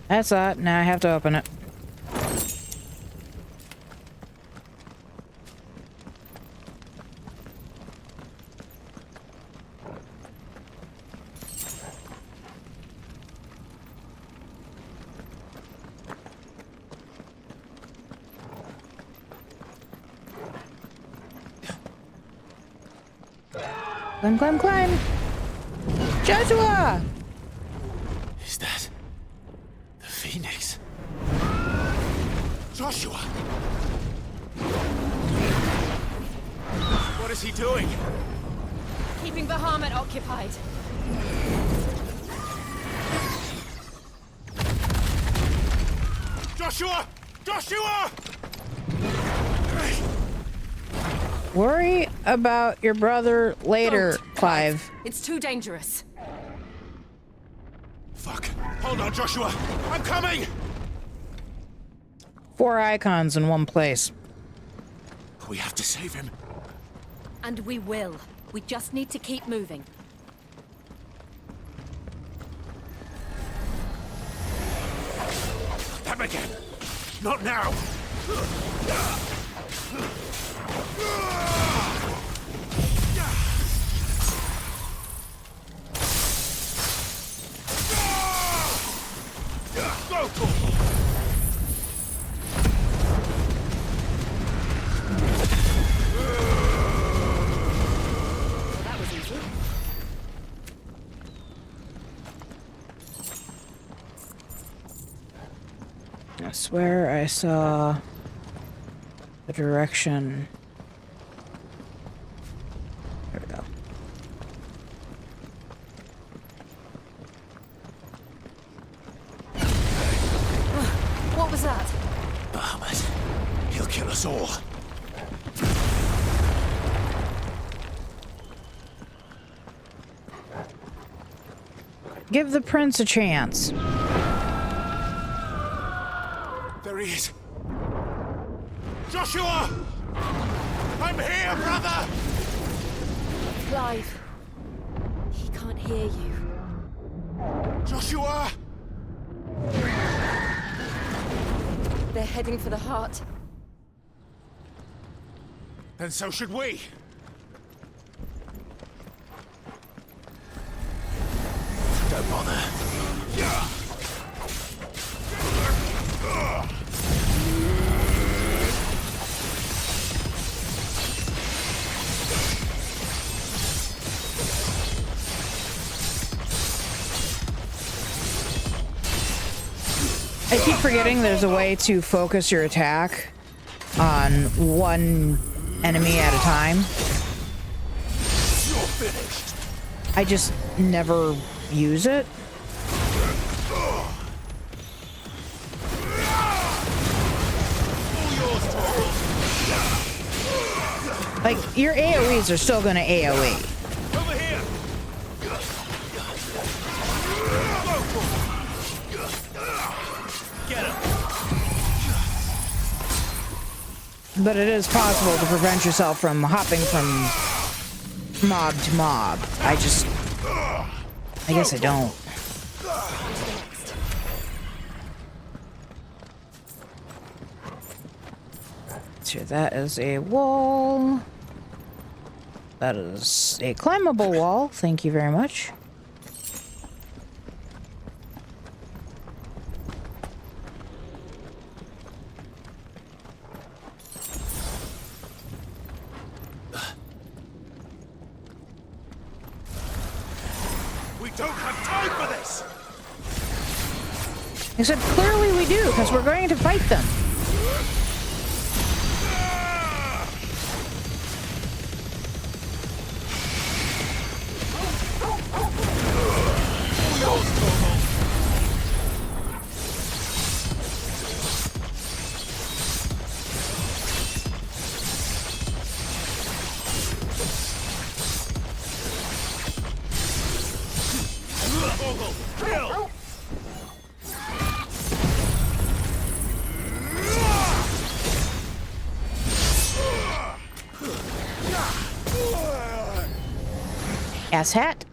That's that. Now I have to open it. Climb, climb, climb! Joshua! Is that the Phoenix? Joshua! What is he doing? Keeping Bahamut occupied. Joshua! Joshua! Worry about your brother later, Don't, Clive. It's too dangerous. Fuck. Hold on, Joshua. I'm coming! 4 icons in one place. We have to save him. And we will. We just need to keep moving. Them again. Not now. Go, Torgal! That was easy. I swear I saw the direction. There we go. Give the prince a chance. There he is. Joshua! I'm here, brother! Clive. He can't hear you. Joshua! They're heading for the heart. Then so should we. Don't bother. I keep forgetting there's a way to focus your attack on one enemy at a time. You're finished. I just never use it. Like, your AoEs are still gonna AoE. Over here. Get him. But it is possible to prevent yourself from hopping from mob to mob. I guess I don't. So that is a wall. That is a climbable wall. Thank you very much. We don't have time for this. Except clearly we do, because we're going to fight them. Ass hat.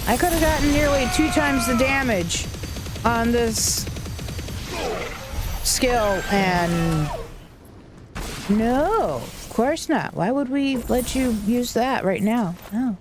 I could have gotten nearly 2 times the damage on this skill, and no, of course not. Why would we let you use that right now? No.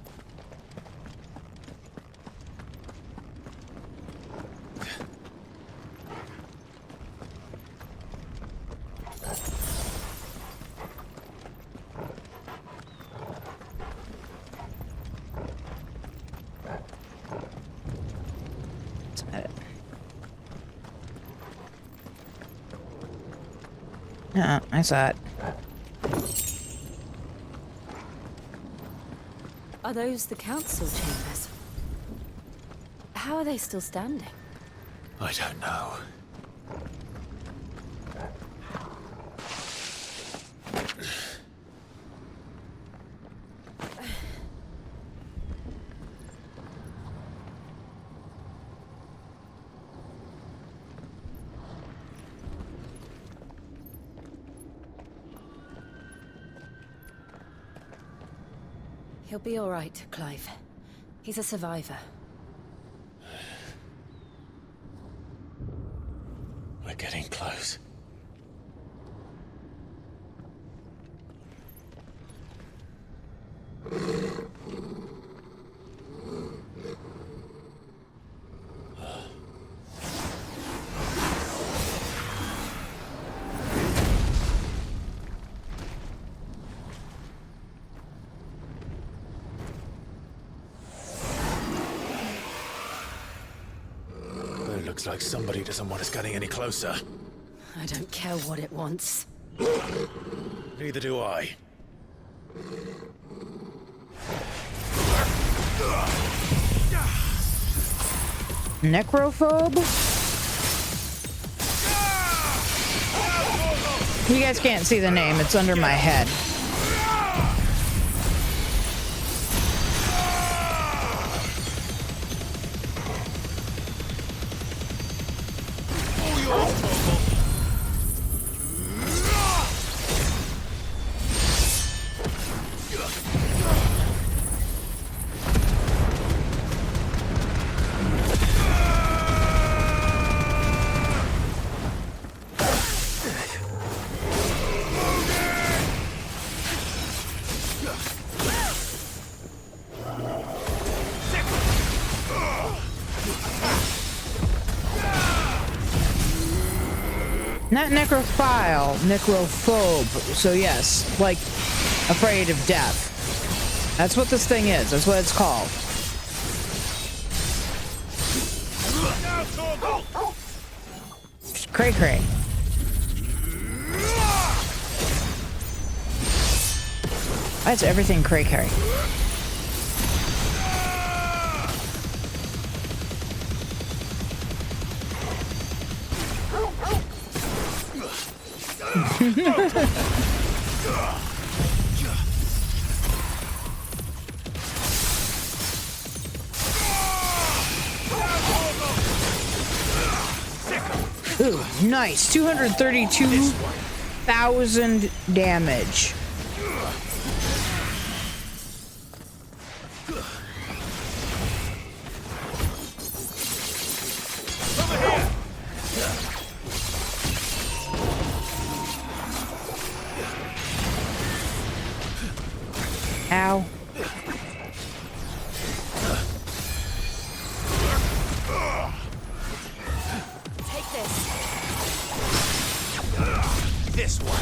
I saw it. Are those the council chambers? How are they still standing? I don't know. He'll be all right, Clive. He's a survivor. We're getting close. Looks like somebody doesn't want us getting any closer. I don't care what it wants. Neither do I. Necrophobe? You guys can't see the name, it's under my head. Not necrophile, necrophobe. So yes, like afraid of death. That's what this thing is. That's what it's called. Cray cray. That's everything cray cray. Ooh, nice. 232,000 damage. Ow. Take this. This one.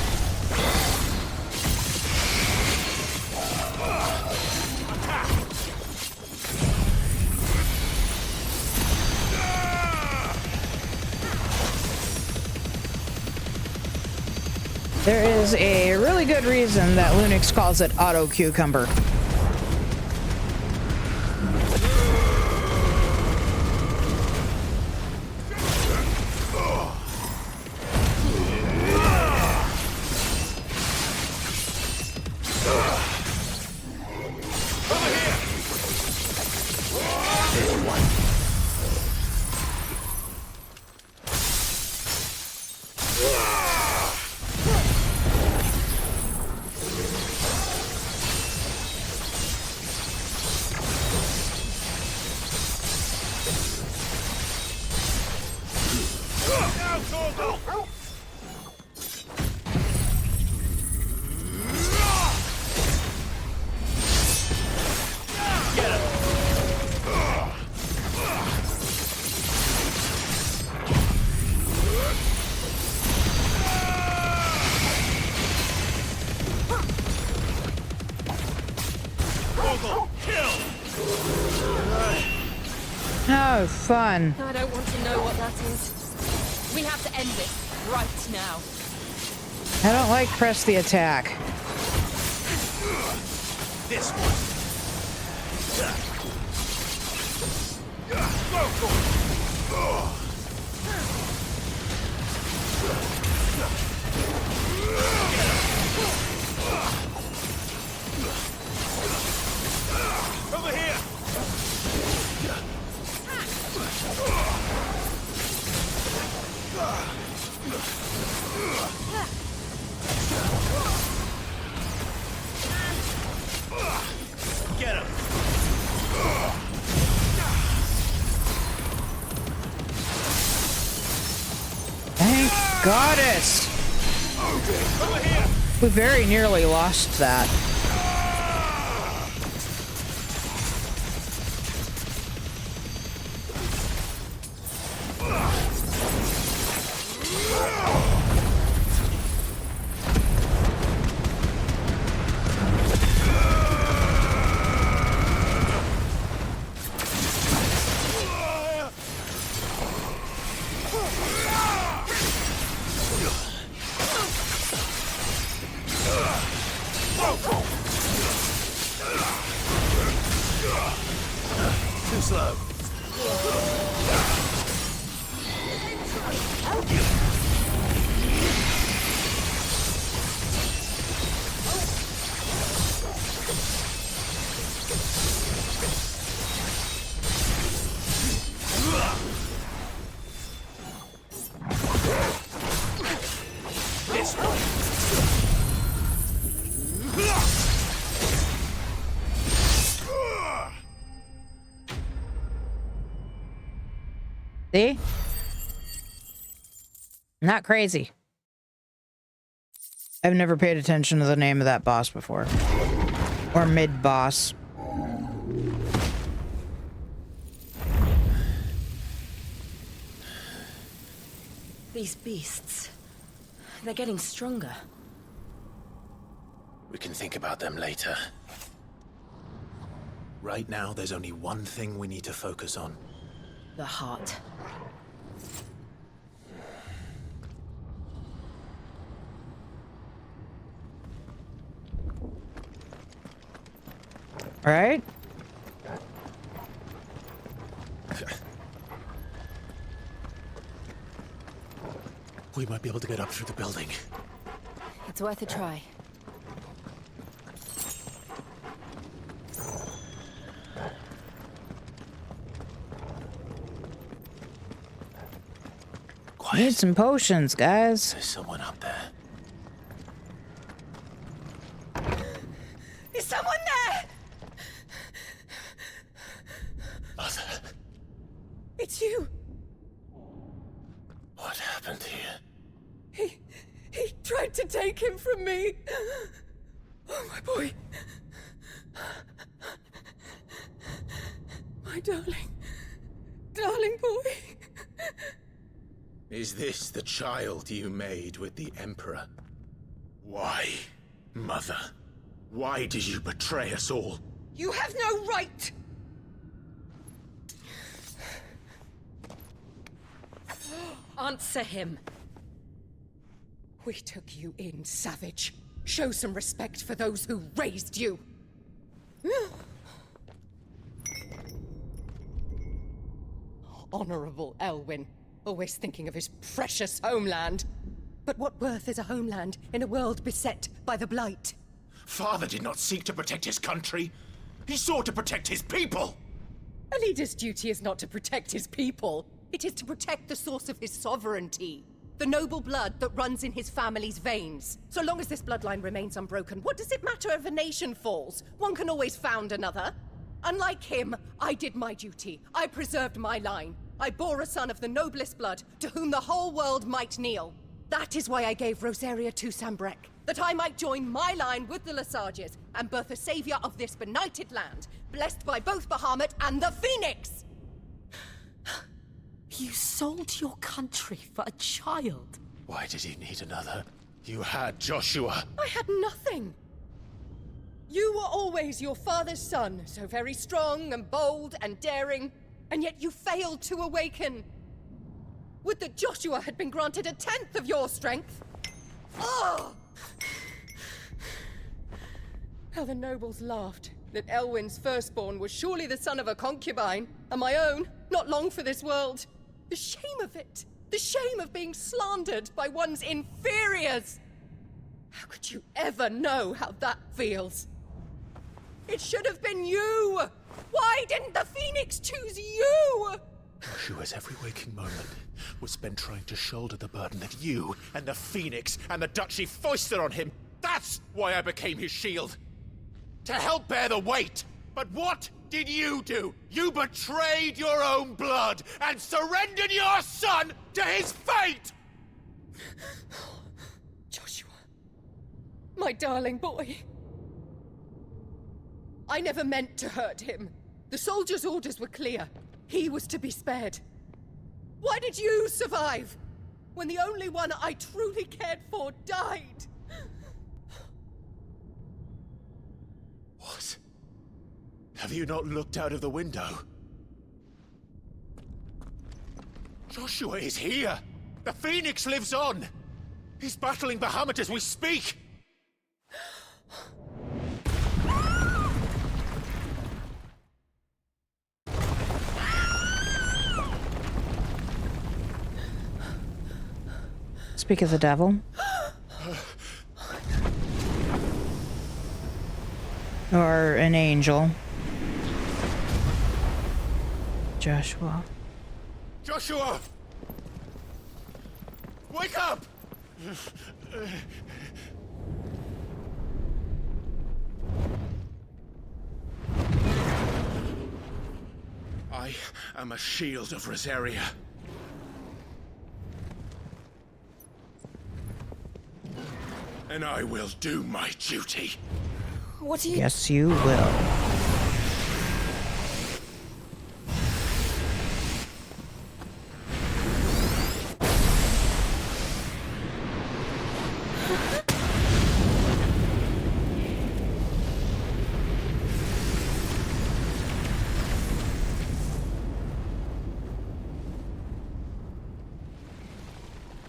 There is a really good reason that Linux calls it auto cucumber. Oh, fun. I don't want to know what that is. We have to end this right now. I don't like press the attack. This one. Over here! Get him. Thank goddess. We very nearly lost that. slow. This way. See? Not crazy. I've never paid attention to the name of that boss before. Or mid-boss. These beasts, they're getting stronger. We can think about them later. Right now, there's only one thing we need to focus on. The heart. Right? We might be able to get up through the building. It's worth a try. Need some potions, guys. There's someone up there. Is someone there? Mother. It's you. What happened here? He tried to take him from me. Oh, my boy. My darling boy. Is this the child you made with the Emperor? Why, Mother? Why did you betray us all? You have no right! Answer him. We took you in, savage. Show some respect for those who raised you. Honorable Elwyn, always thinking of his precious homeland. But what worth is a homeland in a world beset by the Blight? Father did not seek to protect his country. He sought to protect his people. A leader's duty is not to protect his people. It is to protect the source of his sovereignty. The noble blood that runs in his family's veins. So long as this bloodline remains unbroken, what does it matter if a nation falls? One can always found another. Unlike him, I did my duty. I preserved my line. I bore a son of the noblest blood, to whom the whole world might kneel. That is why I gave Rosaria to Sambrek, that I might join my line with the Lesages and birth a savior of this benighted land, blessed by both Bahamut and the Phoenix! You sold your country for a child. Why did he need another? You had Joshua. I had nothing. You were always your father's son, so very strong and bold and daring, and yet you failed to awaken. Would that Joshua had been granted 1/10 of your strength? Oh! How the nobles laughed that Elwyn's firstborn was surely the son of a concubine, and my own, not long for this world. The shame of it! The shame of being slandered by one's inferiors! How could you ever know how that feels? It should have been you! Why didn't the Phoenix choose you? Joshua's every waking moment was spent trying to shoulder the burden that you and the Phoenix and the Duchy foisted on him. That's why I became his shield. To help bear the weight. But what did you do? You betrayed your own blood and surrendered your son to his fate! Joshua, my darling boy. I never meant to hurt him. The soldiers' orders were clear. He was to be spared. Why did you survive when the only one I truly cared for died? What? Have you not looked out of the window? Joshua is here! The Phoenix lives on! He's battling Bahamut as we speak! Speak of the devil. Or an angel. Joshua. Joshua! Wake up! I am a shield of Rosaria. And I will do my duty. What are you... Yes, you will.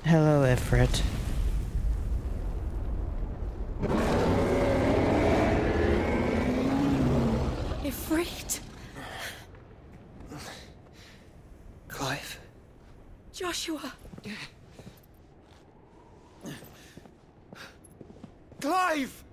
Hello, Ifrit. Ifrit? Clive? Joshua? Clive!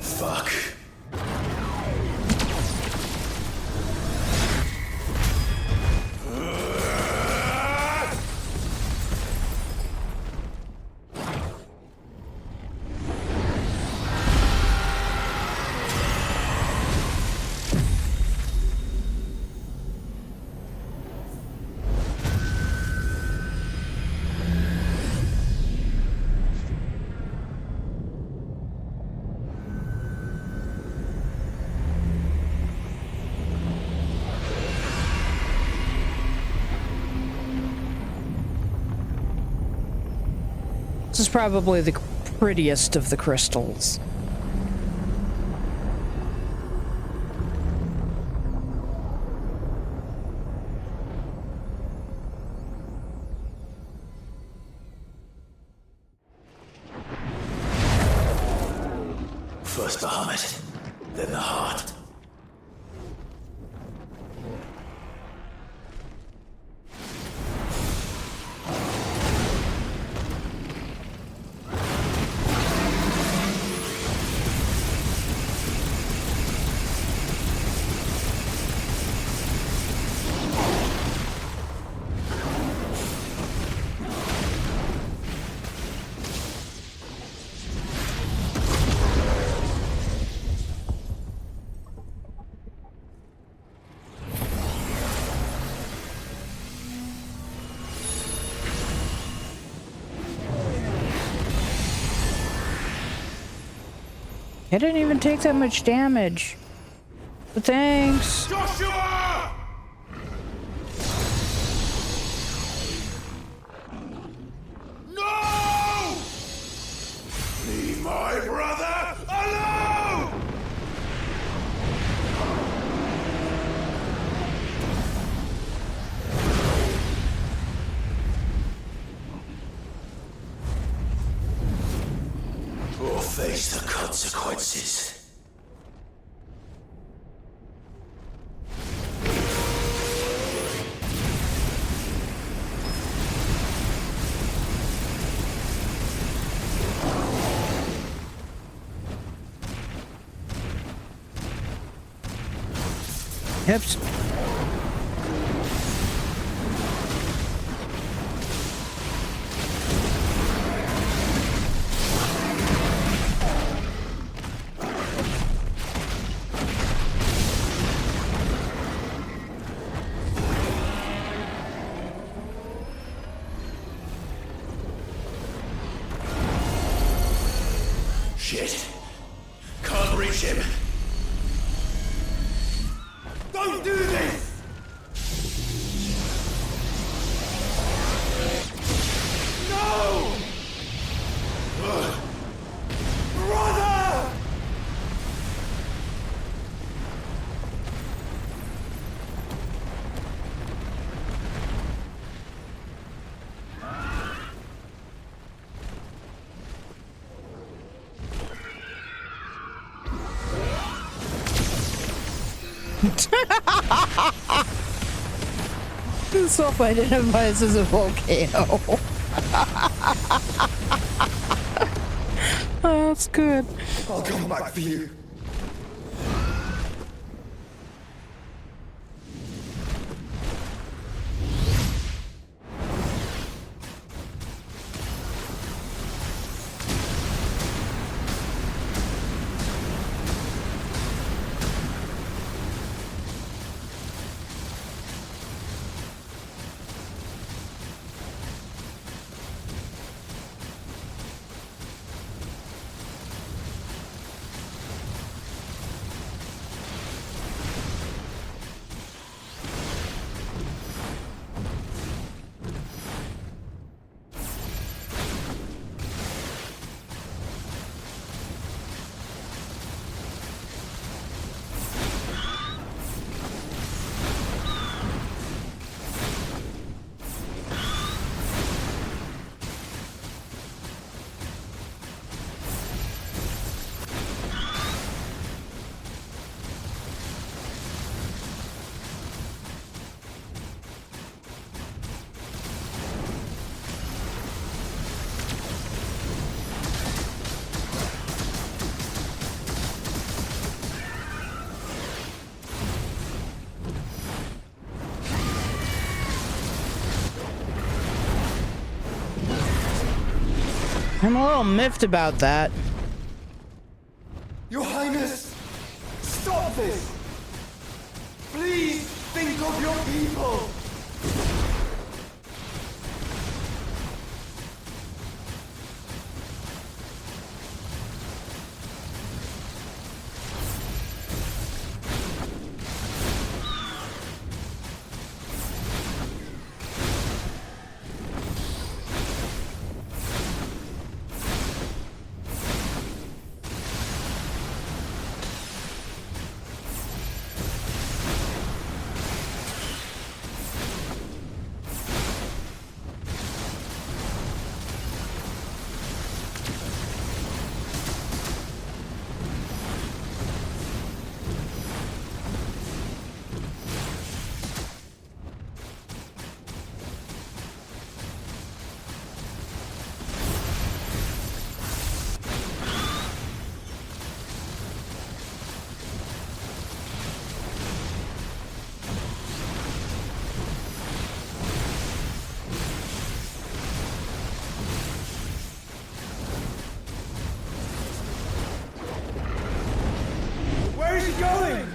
Fuck. This is probably the prettiest of the crystals. First Bahamut, then the heart. I didn't even take that much damage. But thanks. Joshua! No! Leave my brother alone! Or face the consequences. Hips. Shit! Can't reach him! Don't do this! No! Brother! Self-identifies as a volcano. Oh, that's good. I'll come back for you. I'm a little miffed about that. Your Highness! Stop this! Please think of your people! Where is he going?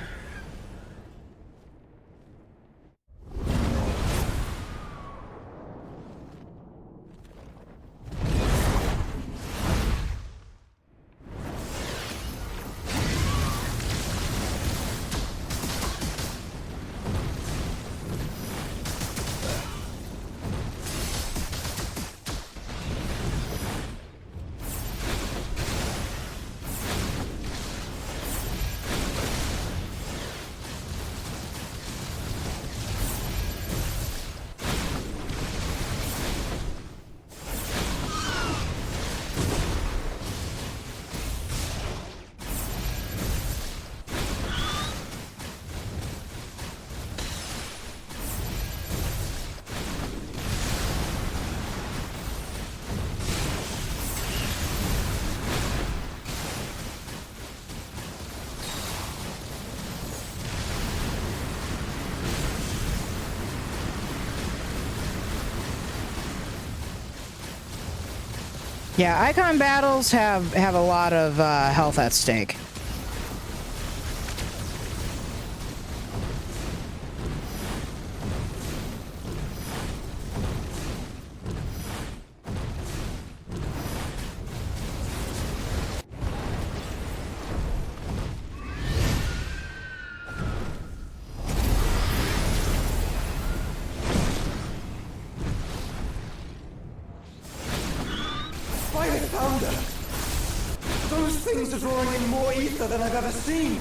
Yeah, icon battles have a lot of health at stake. Things are drawing in more ether than I've ever seen.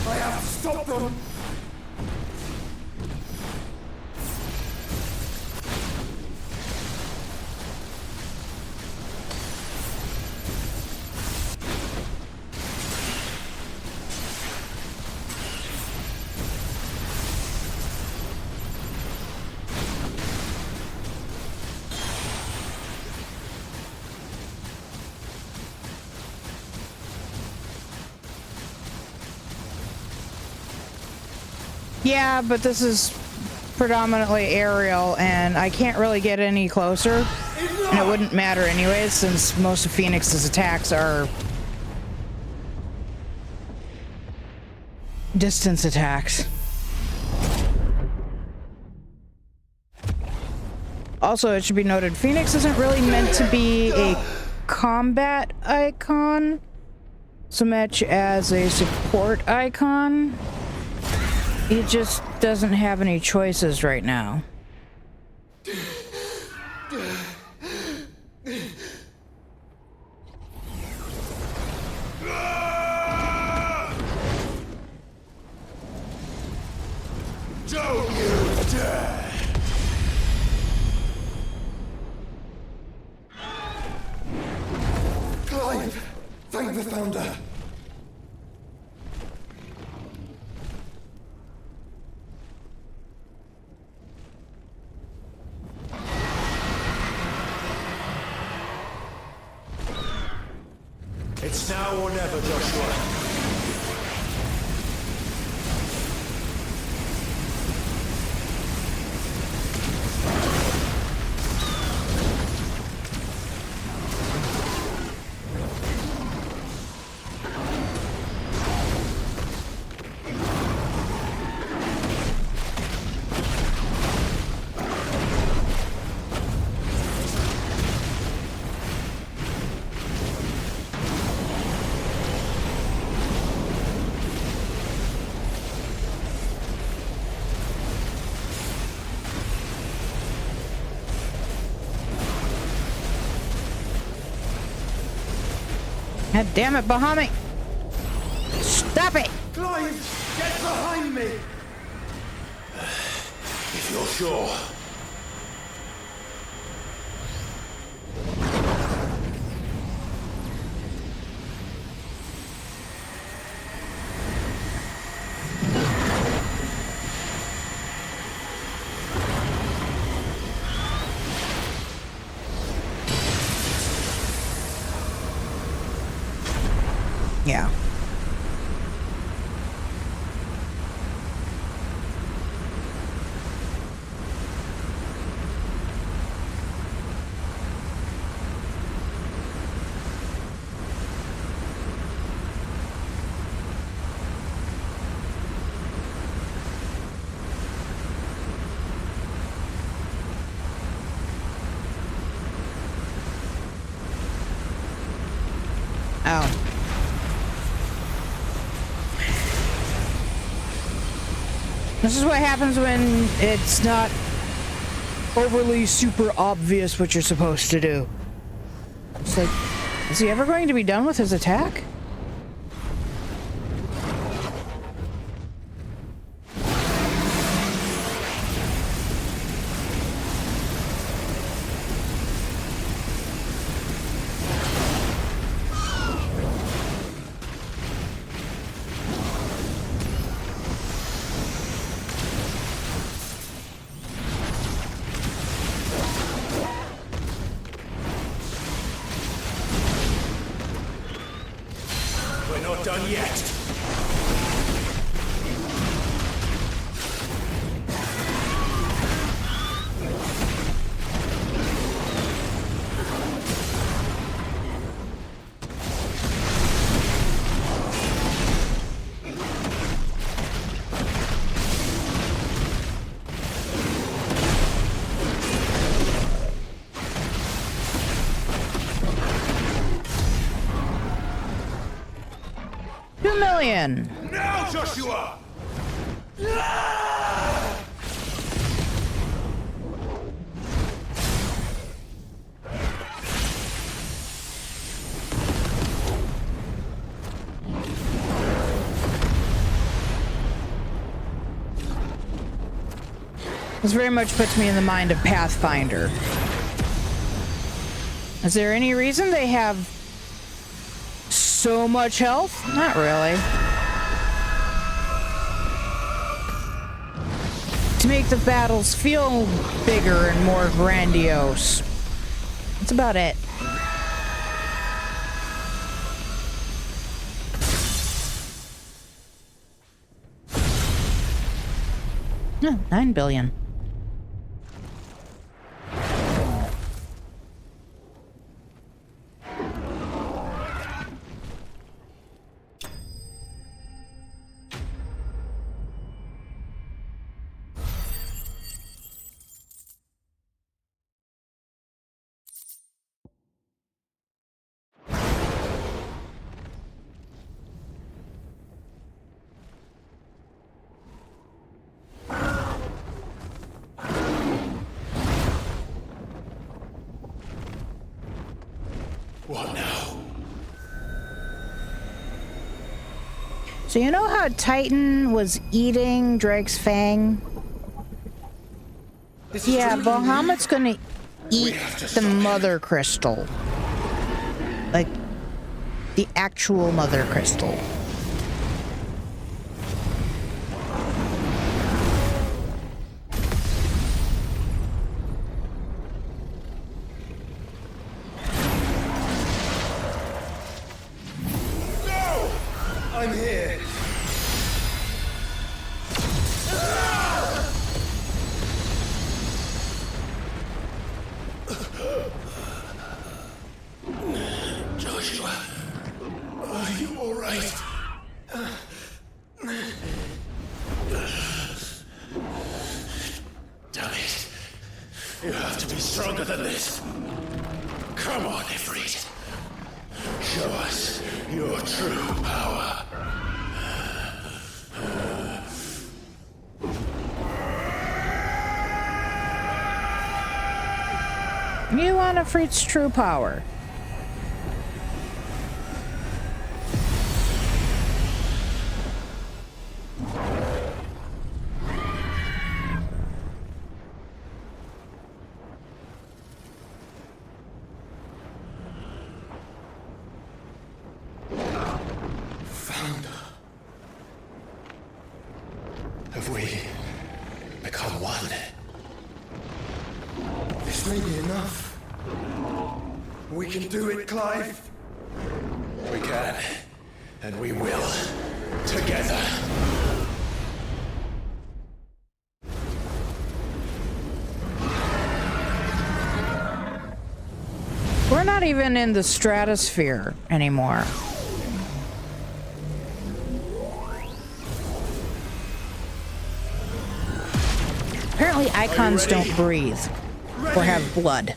I have to stop them! Yeah, but this is predominantly aerial, and I can't really get any closer. And it wouldn't matter anyways, since most of Phoenix's attacks are distance attacks. Also, it should be noted, Phoenix isn't really meant to be a combat icon so much as a support icon. He just doesn't have any choices right now. Don't you dare! Clive, thank the Founder. It's now or never, Joshua. God damn it, Bahamut! Stop it! Clive, get behind me! If you're sure. Yeah. Oh. This is what happens when it's not overly super obvious what you're supposed to do. It's like, is he ever going to be done with his attack? Done yet. billion. Now, Joshua! This very much puts me in the mind of Pathfinder. Is there any reason they have so much health? Not really. To make the battles feel bigger and more grandiose. That's about it. No, 9 billion. What now? So you know how Titan was eating Drake's Fang? Yeah, Bahamut's gonna eat the mother crystal. Like, the actual mother crystal. I'm here. Joshua, are you all right? Damn it. You have to be stronger than this. Come on, Ifrit. Show us your true power. You want Ifrit's true power. Have we become one? This may be enough. We can do it, Clive. We can, and we will, together. We're not even in the stratosphere anymore. Apparently icons don't breathe or have blood.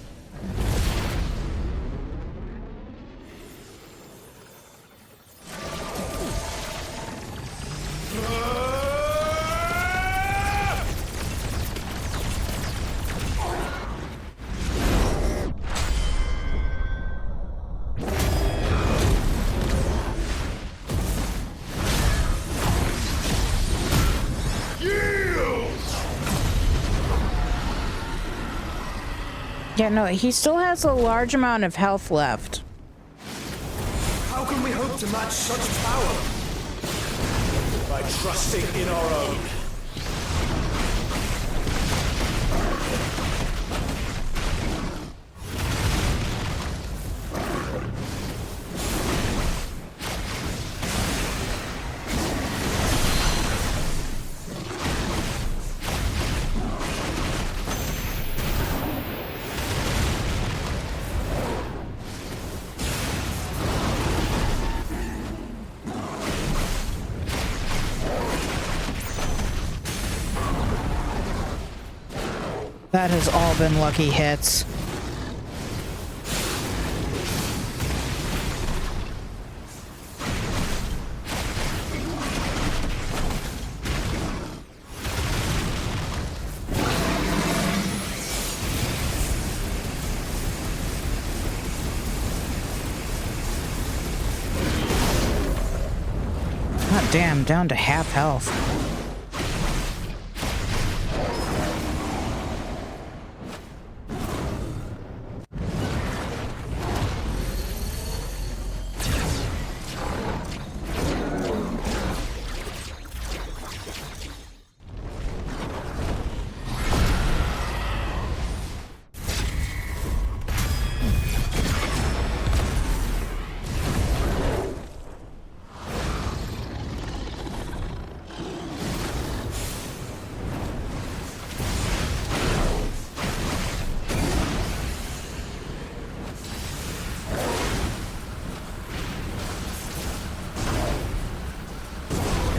Yeah, no, he still has a large amount of health left. How can we hope to match such power? By trusting in our own. That has all been lucky hits. Damn, down to half health.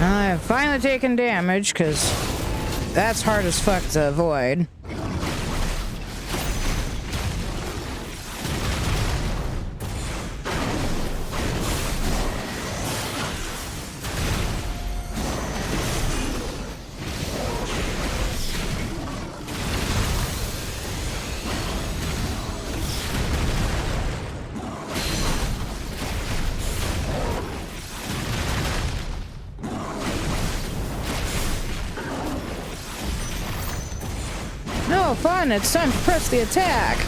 I've finally taken damage, because that's hard as fuck to avoid. No fun, it's time to press the attack.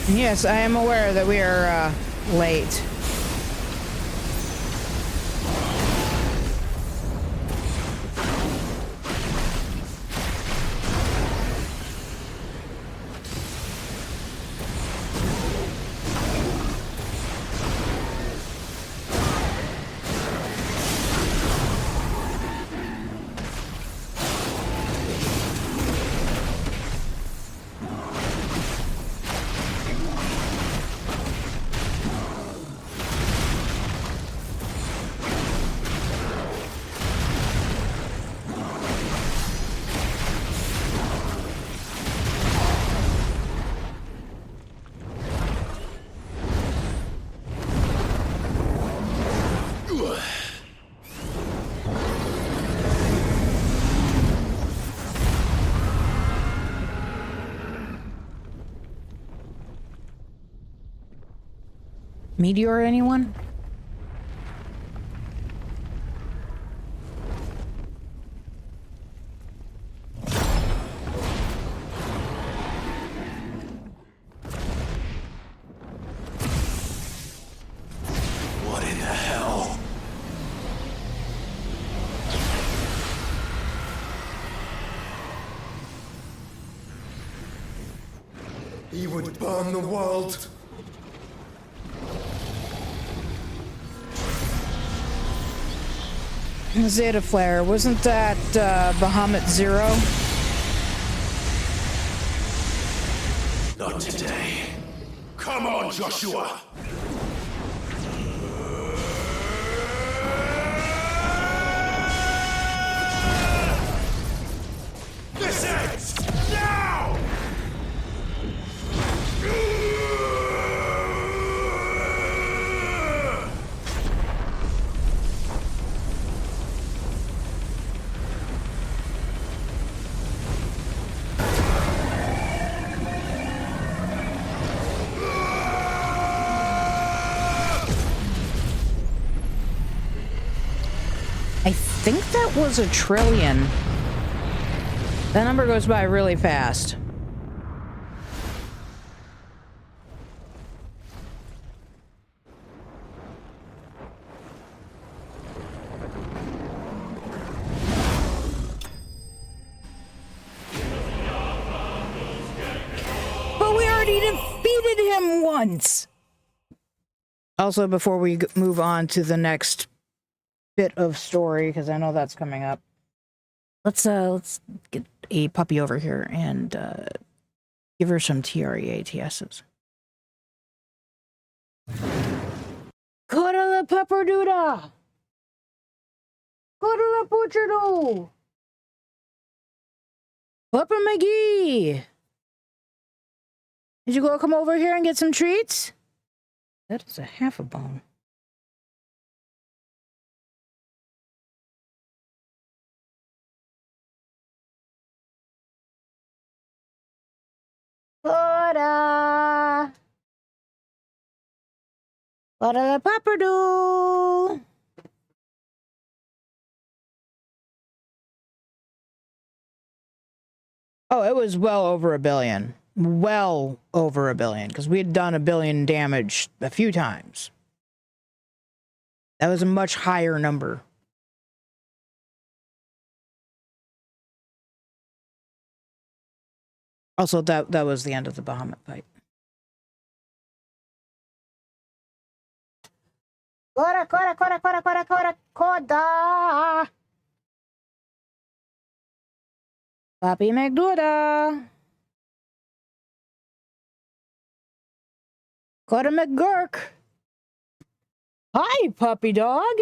Yes, I am aware that we are late. Meteor, anyone? What in the hell? He would burn the world. Zeta Flare, wasn't that Bahamut Zero? Not today. Come on, Joshua! This ends now! I think that was a trillion. That number goes by really fast. But we already defeated him once. Also, before we move on to the next bit of story, because I know that's coming up, let's get a puppy over here and give her some TREATSs. Go to the pepper duda. Cuddle Puchero. Pepper McGee. Did you go come over here and get some treats? That is a half a bone. Florida. Florida Papadoo. Oh, it was well over 1 billion. Well over 1 billion, because we had done 1 billion damage a few times. That was a much higher number. Also, that was the end of the Bahamut fight. Coda. Papi McDuda. Coda McGurk. Hi, puppy dog.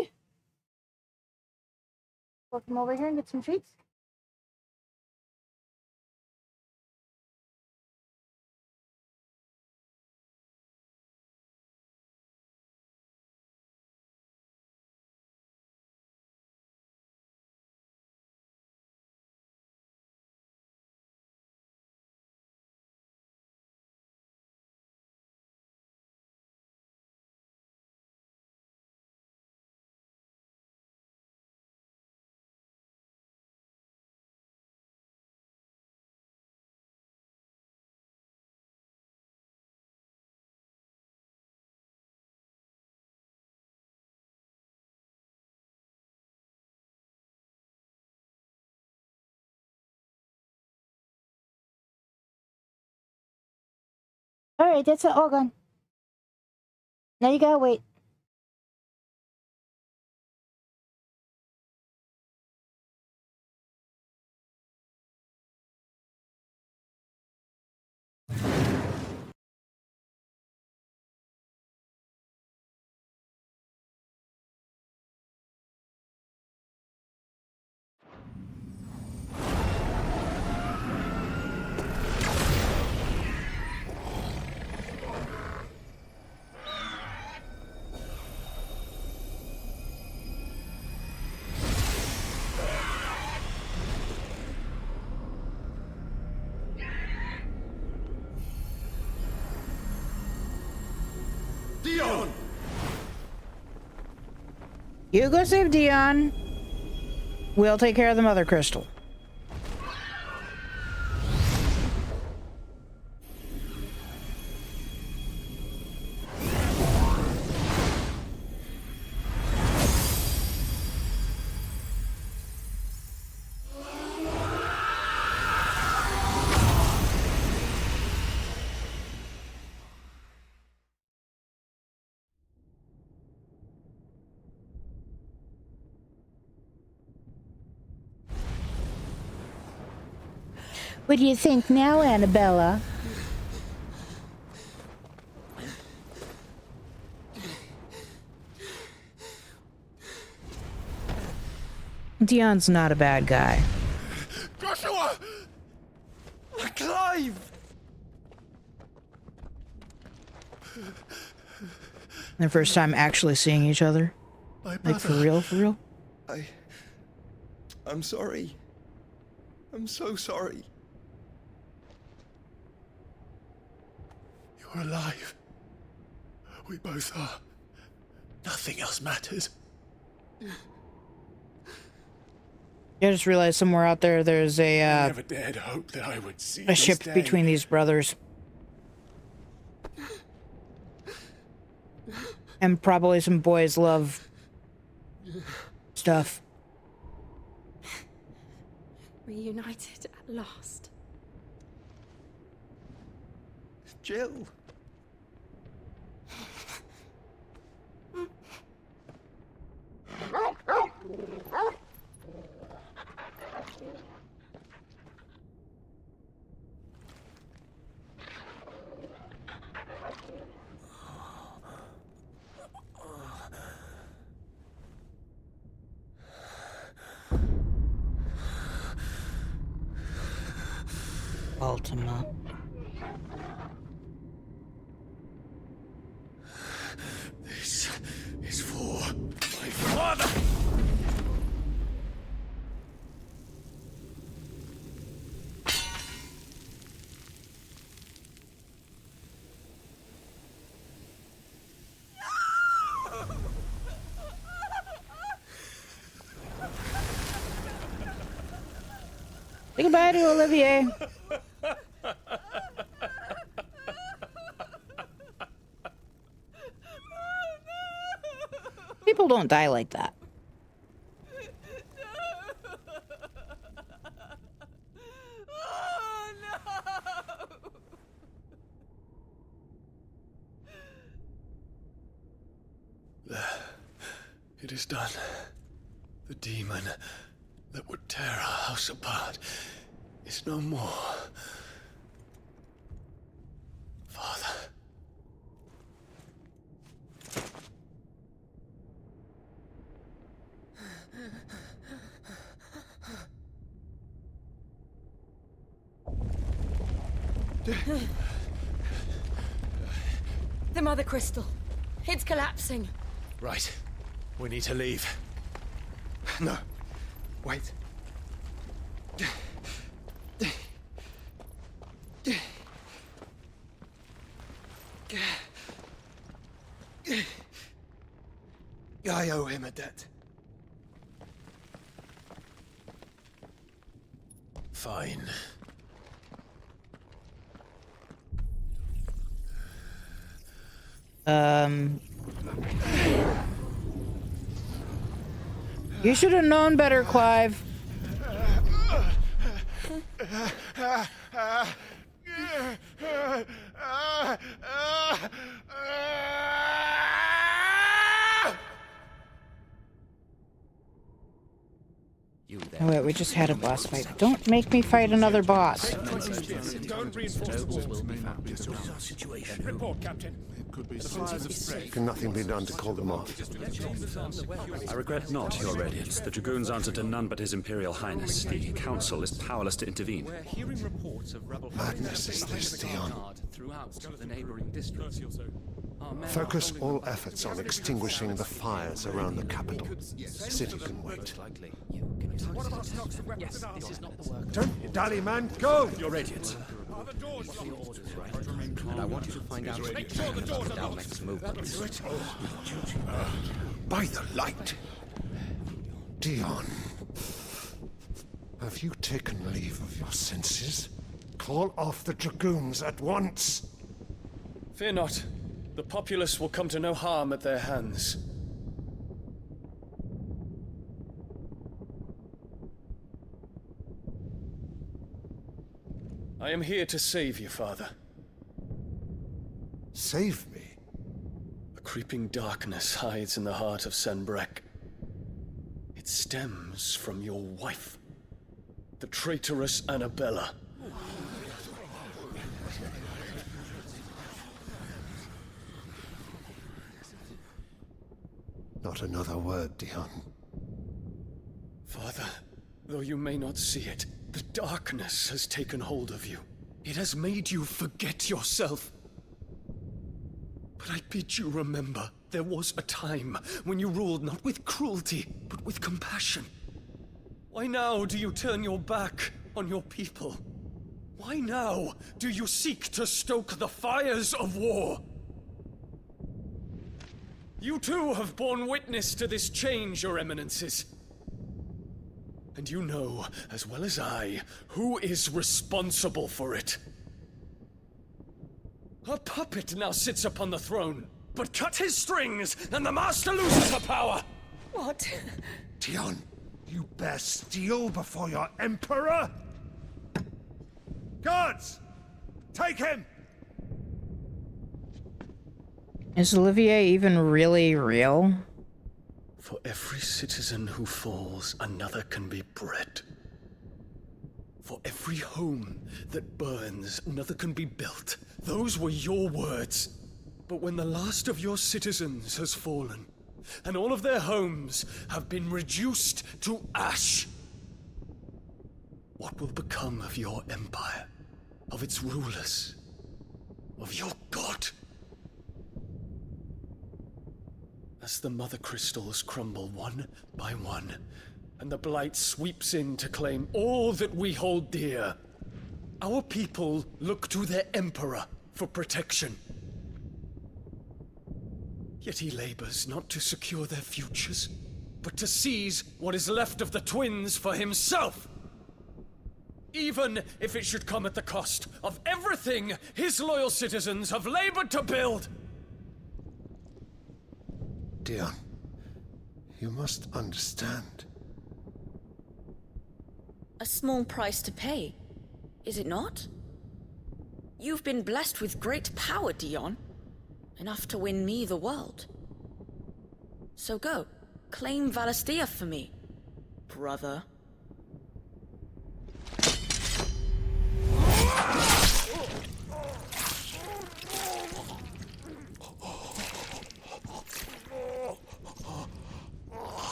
Welcome over here and get some treats. Alright, that's it, all gone. Now you gotta wait. Dion! You go save Dion. We'll take care of the Mother Crystal. What do you think now, Annabella? Dion's not a bad guy. Joshua! Clive! Their first time actually seeing each other. Like, for real, for real? I'm sorry. I'm so sorry. You're alive. We both are. Nothing else matters. I just realized somewhere out there there's a never dared hope that I would see a ship between these brothers. And probably some boys love stuff. Reunited at last. Jill. Ultima. This is for my father! Say goodbye to Olivier. People don't die like that. It is done. The demon that would tear our house apart is no more. Father. The Mother Crystal. It's collapsing. Right. We need to leave. No. Wait. I owe him a debt. Fine. You should have known better, Clive. Oh wait, we just had a boss fight. Don't make me fight another boss. Don't reinforce the walls. Report, Captain. Can nothing be done to call them off? I regret not, Your Radiance. The Dragoons answer to none but His Imperial Highness. The Council is powerless to intervene. We're hearing reports of rebel madness is this, Dion. Throughout the neighboring districts. Focus all efforts on extinguishing the fires around the capital. City can wait. Yes, this is not the work. Don't dally, man. Go! Your Radiance. And I want you to find out Make sure the doors are locked. next movement. By the light. Dion. Have you taken leave of your senses? Call off the Dragoons at once. Fear not. The populace will come to no harm at their hands. I am here to save you, Father. Save me? A creeping darkness hides in the heart of Sanbreque. It stems from your wife, the traitorous Annabella. Not another word, Dion. Father, though you may not see it, the darkness has taken hold of you. It has made you forget yourself. But I bid you remember, there was a time when you ruled not with cruelty, but with compassion. Why now do you turn your back on your people? Why now do you seek to stoke the fires of war? You too have borne witness to this change, Your Eminences. And you know, as well as I, who is responsible for it. A puppet now sits upon the throne, but cut his strings, and the master loses the power! What? Dion, you bear steel before your emperor? Guards! Take him! Is Olivier even really real? For every citizen who falls, another can be bred. For every home that burns, another can be built. Those were your words. But when the last of your citizens has fallen, and all of their homes have been reduced to ash, what will become of your empire? of its rulers, of your god. As the mother crystals crumble one by one, and the blight sweeps in to claim all that we hold dear, our people look to their emperor for protection. Yet he labors not to secure their futures, but to seize what is left of the twins for himself. Even if it should come at the cost of everything his loyal citizens have labored to build. Dion, you must understand. A small price to pay, is it not? You've been blessed with great power, Dion. Enough to win me the world. So go, claim Valisthea for me, brother.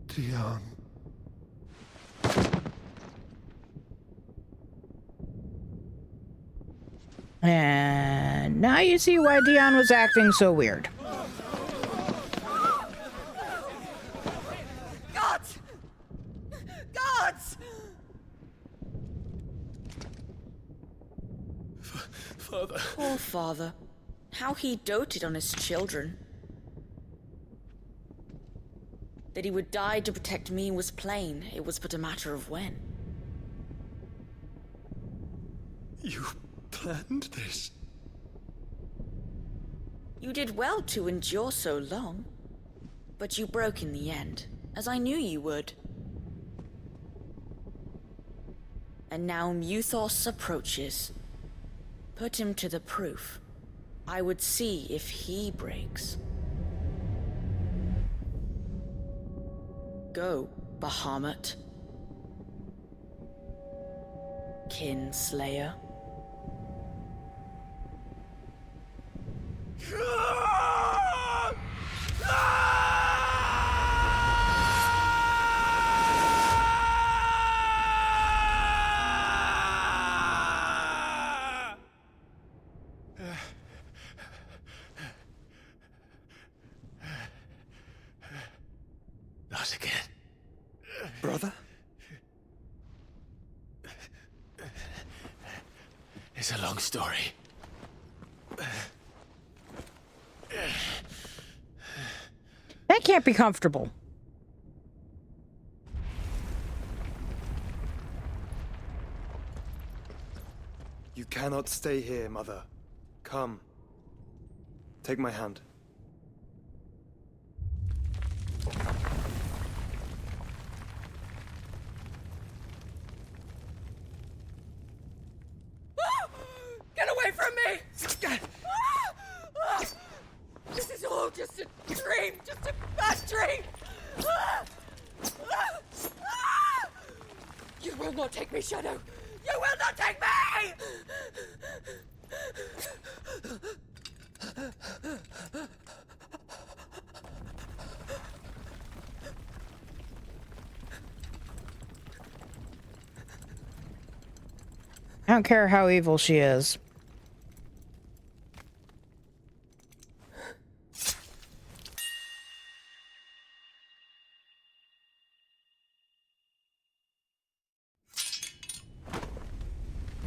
Dion. And now you see why Dion was acting so weird. Gods! Gods! Father. Poor father. How he doted on his children. That he would die to protect me was plain. It was but a matter of when. You planned this? You did well to endure so long. But you broke in the end, as I knew you would. And now Muthos approaches. Put him to the proof. I would see if he breaks. Go, Bahamut. Kinslayer. Not again. Brother? It's a long story. That can't be comfortable. You cannot stay here, Mother. Come. Take my hand. Get away from me! This is all just a dream, just a bad dream! You will not take me, Shadow! You will not take me! I don't care how evil she is.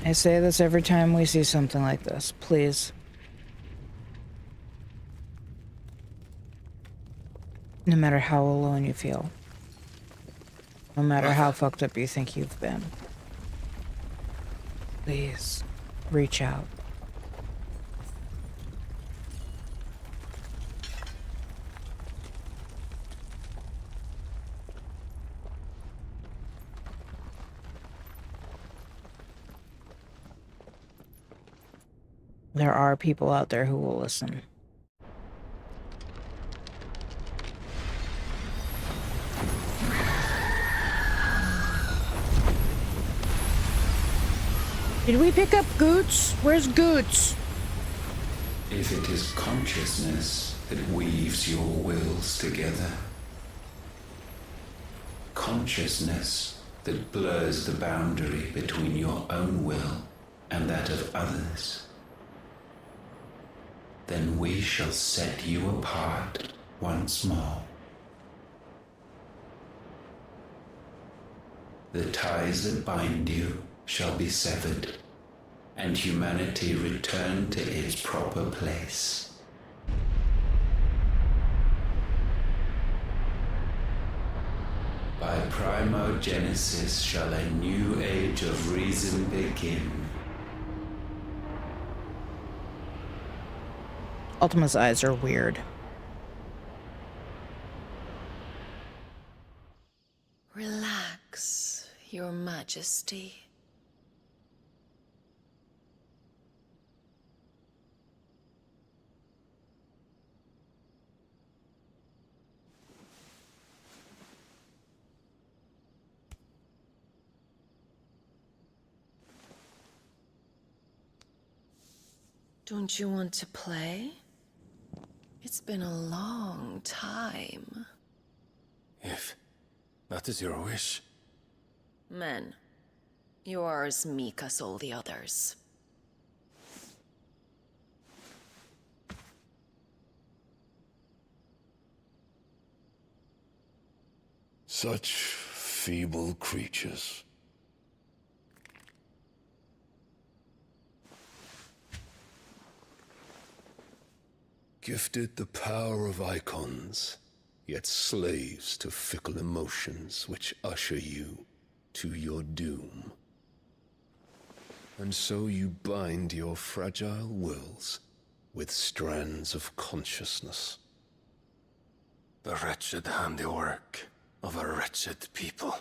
I say this every time we see something like this. Please. No matter how alone you feel. No matter how fucked up you think you've been. Please, reach out. There are people out there who will listen. Did we pick up Goots? Where's Goots? If it is consciousness, that weaves your wills together. Consciousness that blurs the boundary between your own will and that of others. Then we shall set you apart once more. The ties that bind you shall be severed, and humanity return to its proper place. By primogenesis shall a new age of reason begin. Ultima's eyes are weird. Relax, Your Majesty. Don't you want to play? It's been a long time. If that is your wish. Men, you are as meek as all the others. Such feeble creatures. Gifted the power of icons, yet slaves to fickle emotions which usher you to your doom. And so you bind your fragile wills with strands of consciousness. The wretched handiwork of a wretched people.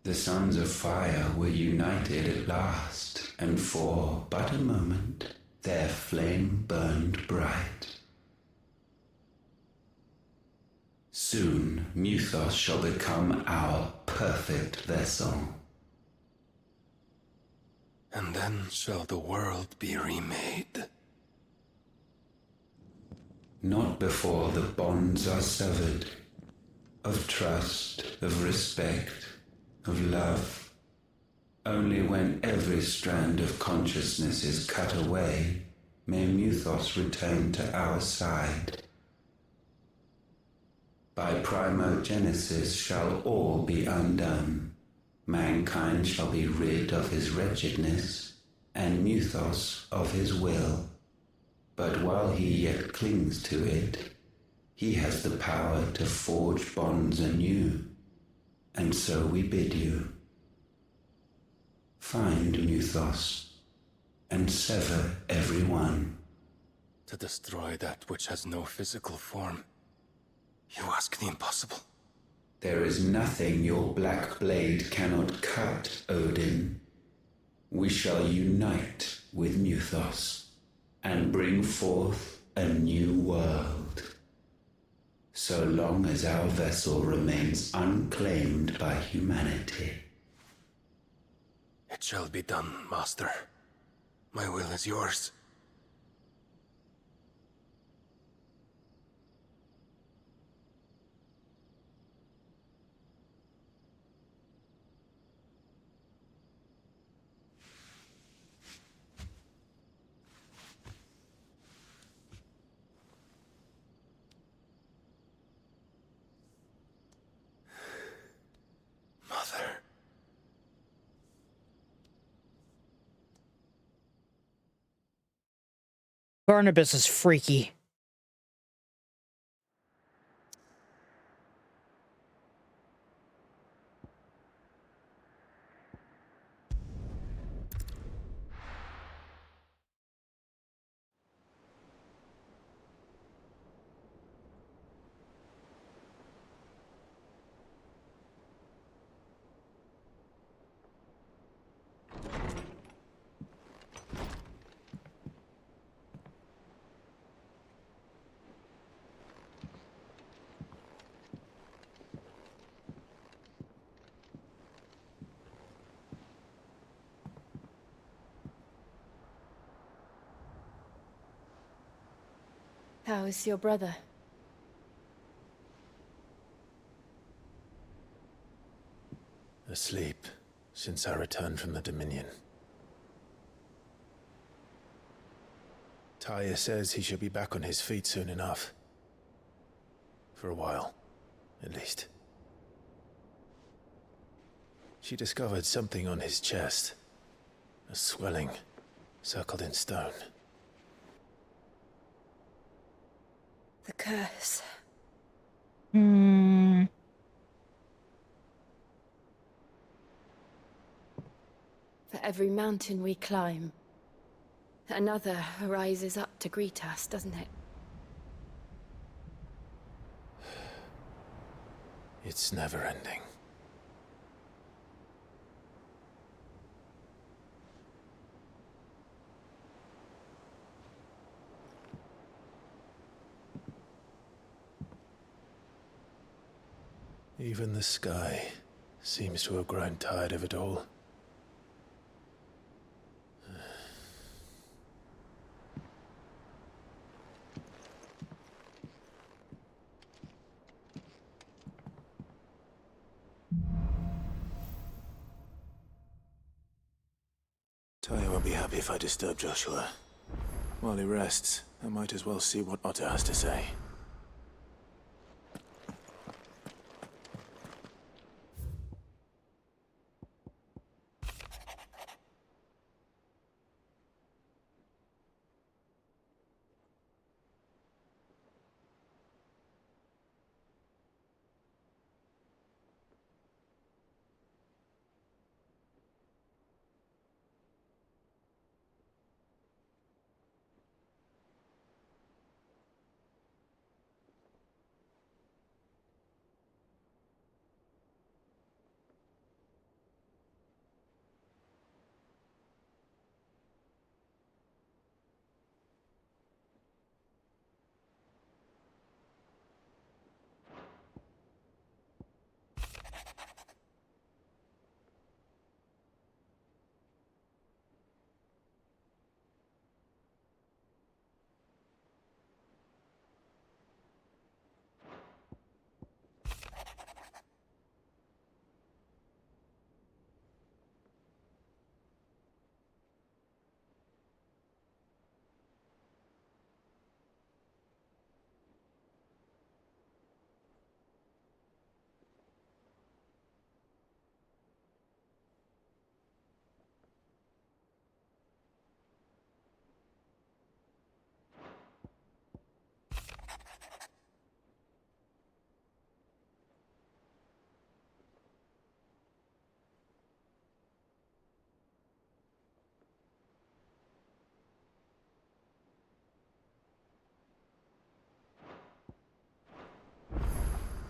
The sons of fire were united at last, and for but a moment their flame burned bright. Soon Muthos shall become our perfect vessel. And then shall the world be remade. Not before the bonds are severed, of trust, of respect, of love. Only when every strand of consciousness is cut away, may Muthos return to our side. By primogenesis shall all be undone. Mankind shall be rid of his wretchedness, and Muthos of his will. But while he yet clings to it, he has the power to forge bonds anew. And so we bid you. Find Muthos, and sever every one. To destroy that which has no physical form. You ask the impossible. There is nothing your black blade cannot cut, Odin. We shall unite with Muthos, and bring forth a new world. So long as our vessel remains unclaimed by humanity. It shall be done, Master. My will is yours. Mother. Barnabas is freaky. How is your brother? Asleep since I returned from the Dominion. Taya says he should be back on his feet soon enough. For a while, at least. She discovered something on his chest. A swelling, circled in stone. The curse. For every mountain we climb, another rises up to greet us, doesn't it? It's never ending. Even the sky seems to have grown tired of it all. Taya won't be happy if I disturb Joshua. While he rests, I might as well see what Otter has to say.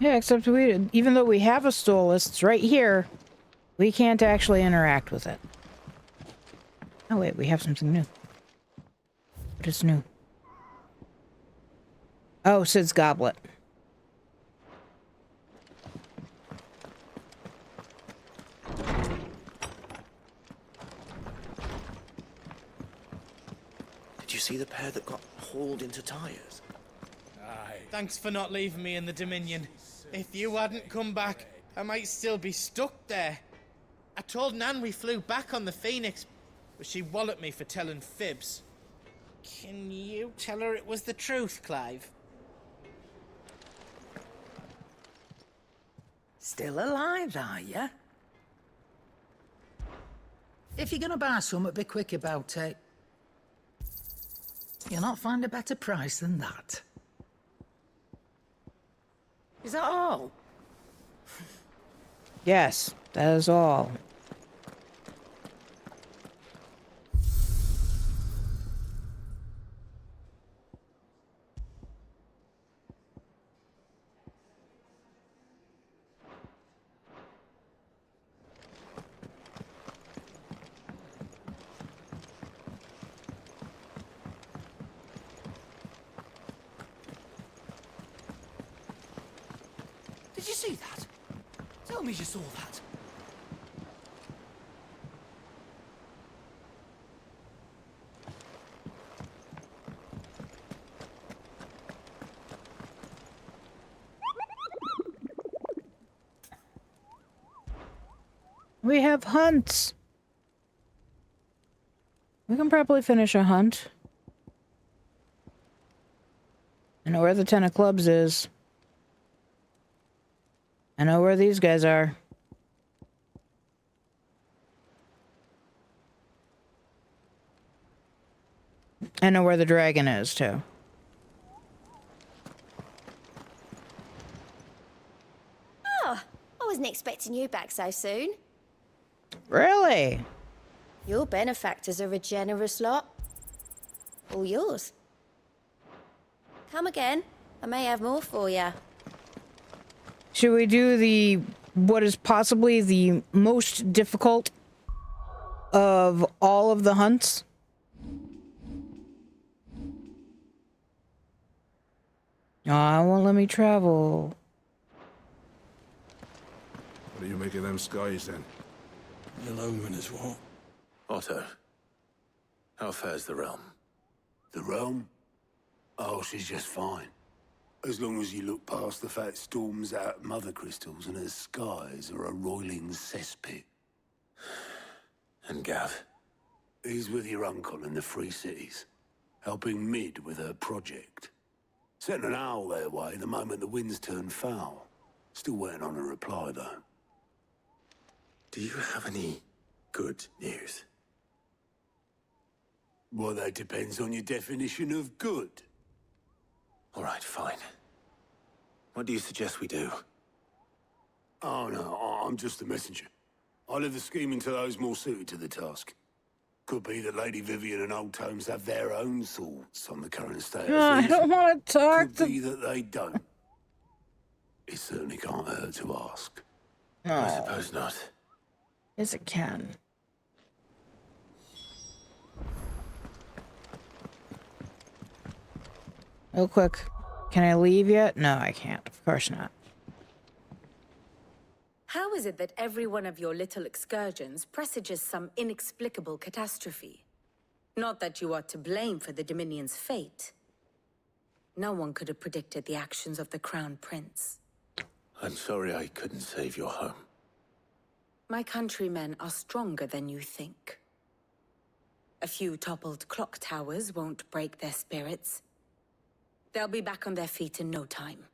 Yeah, except even though we have a stole list, it's right here. We can't actually interact with it. Oh wait, we have something new. What is new? Oh, Sid's goblet. Did you see the pair that got hauled into tires? Thanks for not leaving me in the Dominion. If you hadn't come back, I might still be stuck there. I told Nan we flew back on the Phoenix, but she walloped me for telling fibs. Can you tell her it was the truth, Clive? Still alive, are you? If you're gonna buy something, be quick about it. You'll not find a better price than that. Is that all? Yes, that is all. Did you see that? Tell me you saw that. We have hunts. We can probably finish a hunt. I know where the 10 of clubs is. I know where these guys are. I know where the dragon is, too. Oh, I wasn't expecting you back so soon. Really? Your benefactors are a generous lot. All yours. Come again. I may have more for you. Should we do what is possibly the most difficult of all of the hunts? Aw, won't let me travel. What do you make of them skies, then? An omen is what? Otto, how fares the realm? The realm? Oh, she's just fine. As long as you look past the fat storms out mother crystals and her skies are a roiling cesspit. And Gav? He's with your uncle in the Free Cities, helping Mid with her project. Sent an owl their way the moment the winds turned foul. Still waiting on a reply, though. Do you have any good news? Well, that depends on your definition of good. All right, fine. What do you suggest we do? Oh, no, I'm just a messenger. I'll leave the scheming to those more suited to the task. Could be that Lady Vivian and Old Tomes have their own thoughts on the current state of I things. don't want to talk Could be that they don't. It certainly can't hurt to ask. No. I suppose not. Yes, it can. Real quick. Can I leave yet? No, I can't. Of course not. How is it that every one of your little excursions presages some inexplicable catastrophe? Not that you are to blame for the Dominion's fate. No one could have predicted the actions of the Crown Prince. I'm sorry I couldn't save your home. My countrymen are stronger than you think. A few toppled clock towers won't break their spirits. They'll be back on their feet in no time.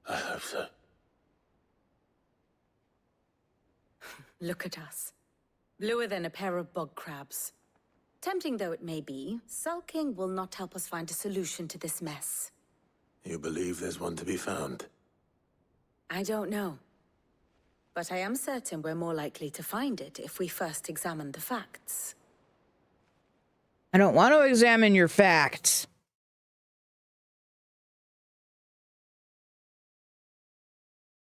I hope so. Look at us. Bluer than a pair of bog crabs. Tempting though it may be, sulking will not help us find a solution to this mess. You believe there's one to be found? I don't know. But I am certain we're more likely to find it if we first examine the facts. I don't want to examine your facts.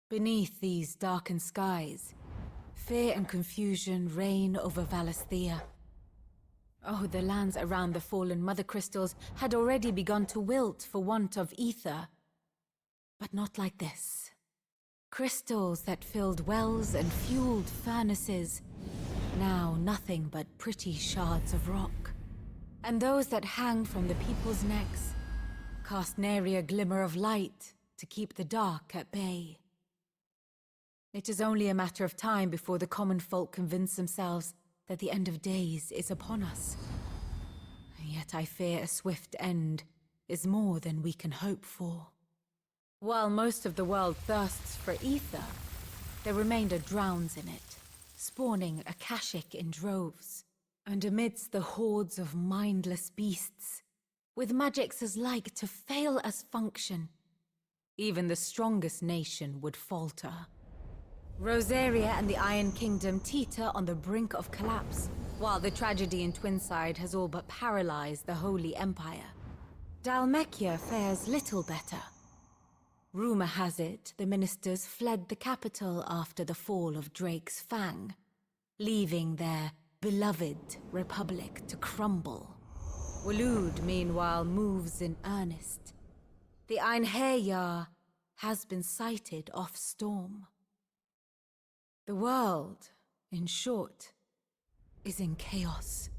Beneath these darkened skies, fear and confusion reign over Valisthea. Oh, the lands around the fallen mother crystals had already begun to wilt for want of ether. But not like this. Crystals that filled wells and fueled furnaces, now nothing but pretty shards of rock. And those that hang from the people's necks cast nary a glimmer of light to keep the dark at bay. It is only a matter of time before the common folk convince themselves that the end of days is upon us. Yet I fear a swift end is more than we can hope for. While most of the world thirsts for ether, the remainder drowns in it, spawning Akashic in droves. And amidst the hordes of mindless beasts, with magics as like to fail as function, even the strongest nation would falter. Rosaria and the Iron Kingdom teeter on the brink of collapse, while the tragedy in Twinside has all but paralyzed the Holy Empire. Dalmekia fares little better. Rumor has it the ministers fled the capital after the fall of Drake's Fang, leaving their beloved republic to crumble. Waloed, meanwhile, moves in earnest. The Einherjar has been sighted off Storm. The world, in short, is in chaos.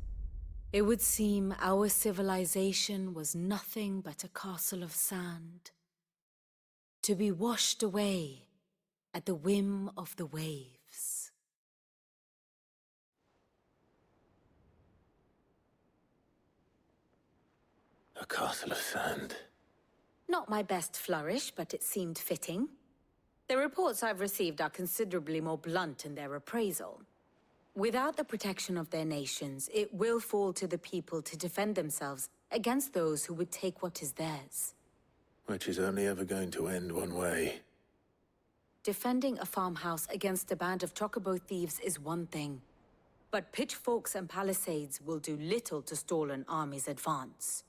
It would seem our civilization was nothing but a castle of sand, to be washed away at the whim of the waves. A castle of sand. Not my best flourish, but it seemed fitting. The reports I've received are considerably more blunt in their appraisal. Without the protection of their nations, it will fall to the people to defend themselves against those who would take what is theirs. Which is only ever going to end one way. Defending a farmhouse against a band of chocobo thieves is one thing, but pitchforks and palisades will do little to stall an army's advance.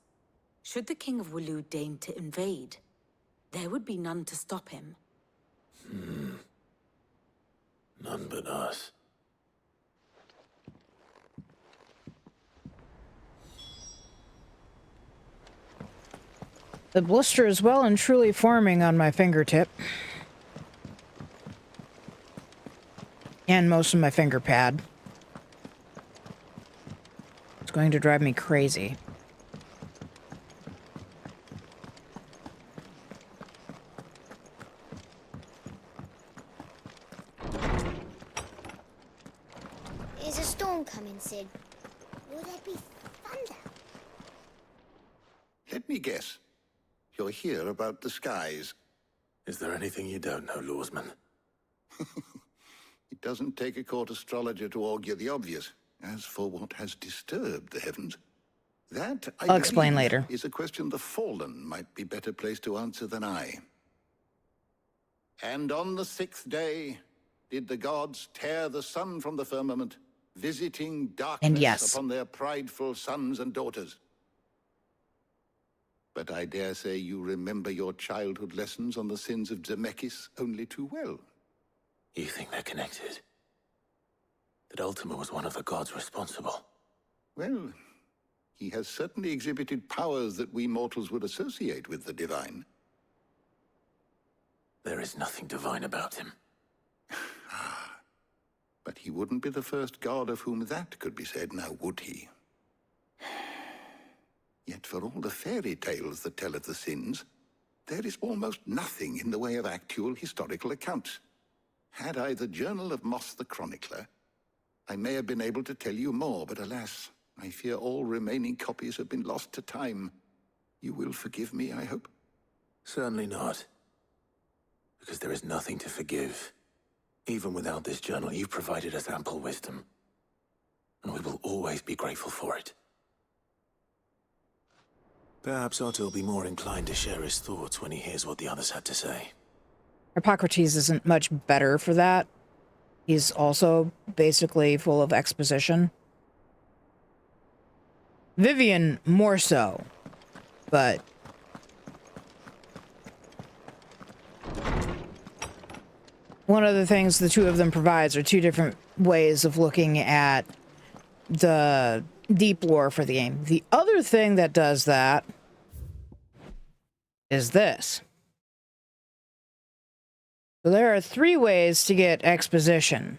Should the King of Wulu deign to invade, there would be none to stop him. None but us. The blister is well and truly forming on my fingertip. And most of my finger pad. It's going to drive me crazy. Is a storm coming, Sid? Will there be thunder? Let me guess. You're here about the skies. Is there anything you don't know, Lawsman? It doesn't take a court astrologer to augur the obvious. As for what has disturbed the heavens, that, I'll explain later. Is a question the Fallen might be better placed to answer than I. And on the 6th day did the gods tear the sun from the firmament, visiting darkness upon their prideful sons and daughters. But I dare say you remember your childhood lessons on the sins of Zemeckis only too well. You think they're connected? That Ultima was one of the gods responsible? Well, he has certainly exhibited powers that we mortals would associate with the divine. There is nothing divine about him. But he wouldn't be the first god of whom that could be said, now would he? Yet for all the fairy tales that tell of the sins, there is almost nothing in the way of actual historical accounts. Had I the Journal of Moss the Chronicler, I may have been able to tell you more, but alas, I fear all remaining copies have been lost to time. You will forgive me, I hope? Certainly not. Because there is nothing to forgive. Even without this journal, you've provided us ample wisdom. And we will always be grateful for it. Perhaps Otto will be more inclined to share his thoughts when he hears what the others had to say. Hippocrates isn't much better for that. He's also basically full of exposition. Vivian more so, but one of the things the two of them provides are two different ways of looking at the deep lore for the game. The other thing that does that is this. So there are 3 ways to get exposition.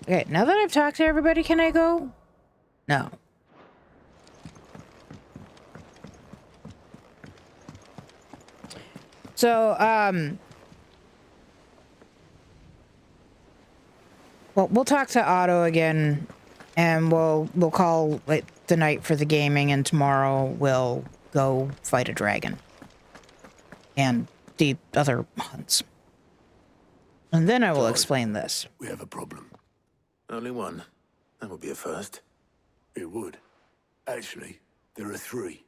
Okay, now that I've talked to everybody, can I go? No. So, well, we'll talk to Otto again, and we'll call it the night for the gaming, and tomorrow we'll go fight a dragon. And the other hunts. And then I will explain this. We have a problem. Only one. That would be a first. It would. Actually, there are 3.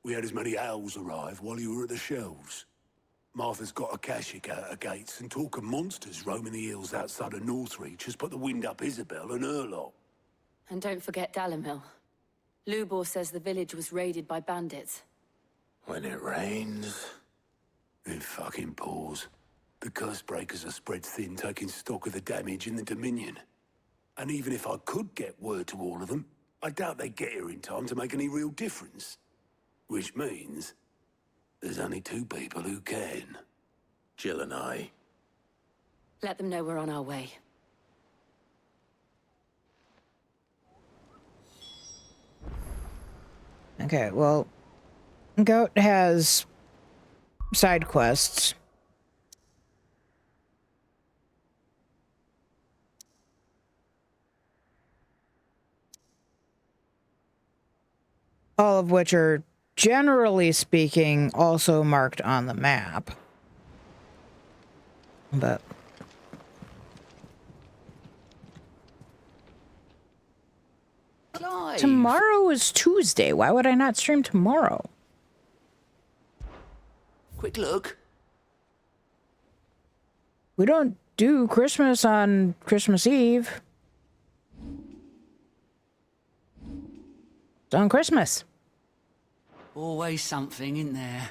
We had as many owls arrive while you were at the shelves. Martha's got a Kashik out of gates, and talk of monsters roaming the hills outside of Northreach has put the wind up Isabel and her lot. And don't forget Dalimil. Lubor says the village was raided by bandits. When it rains... It fucking pours. The curse breakers are spread thin, taking stock of the damage in the Dominion. And even if I could get word to all of them, I doubt they'd get here in time to make any real difference. Which means... there's only 2 people who can. Jill and I. Let them know we're on our way. Okay, well, Goat has side quests. All of which are, generally speaking, also marked on the map. But tomorrow is Tuesday. Why would I not stream tomorrow? Quick look. We don't do Christmas on Christmas Eve. It's on Christmas. Always something in there.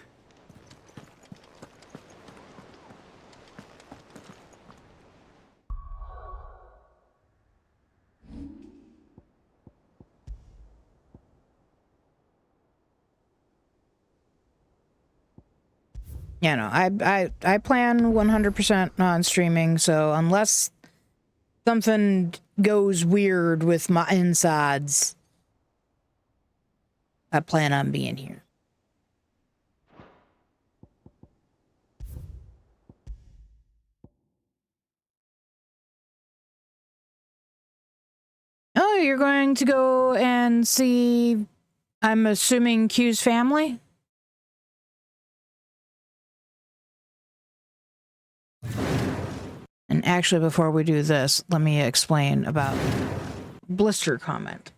You know, I plan 100% on streaming, so unless something goes weird with my insides, I plan on being here. Oh, you're going to go and see, I'm assuming, Q's family? And actually, before we do this, let me explain about blister comment.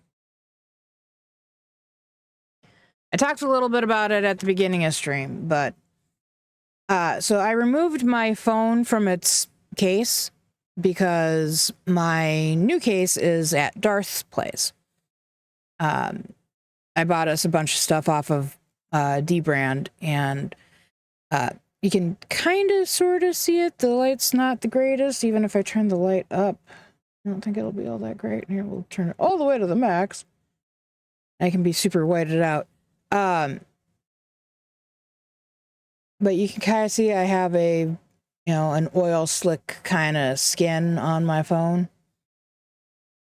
I talked a little bit about it at the beginning of stream, but so I removed my phone from its case because my new case is at Darth's place. I bought us a bunch of stuff off of D-Brand, and you can kind of sort of see it. The light's not the greatest, even if I turn the light up. I don't think it'll be all that great. Here, we'll turn it all the way to the max. I can be super whited out. But you can kind of see I have a, you know, an oil slick kind of skin on my phone.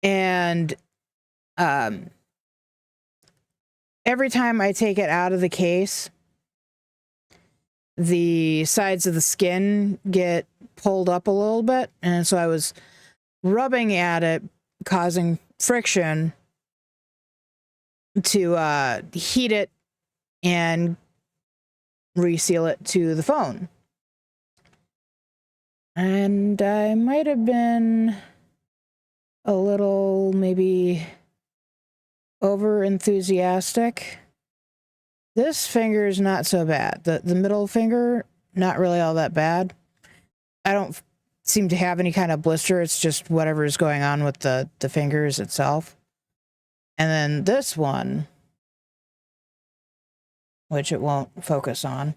And every time I take it out of the case, the sides of the skin get pulled up a little bit. And so I was rubbing at it, causing friction to heat it and reseal it to the phone. And I might have been a little maybe over enthusiastic. This finger is not so bad. The middle finger, not really all that bad. I don't seem to have any kind of blister. It's just whatever is going on with the fingers itself. And then this one, which it won't focus on.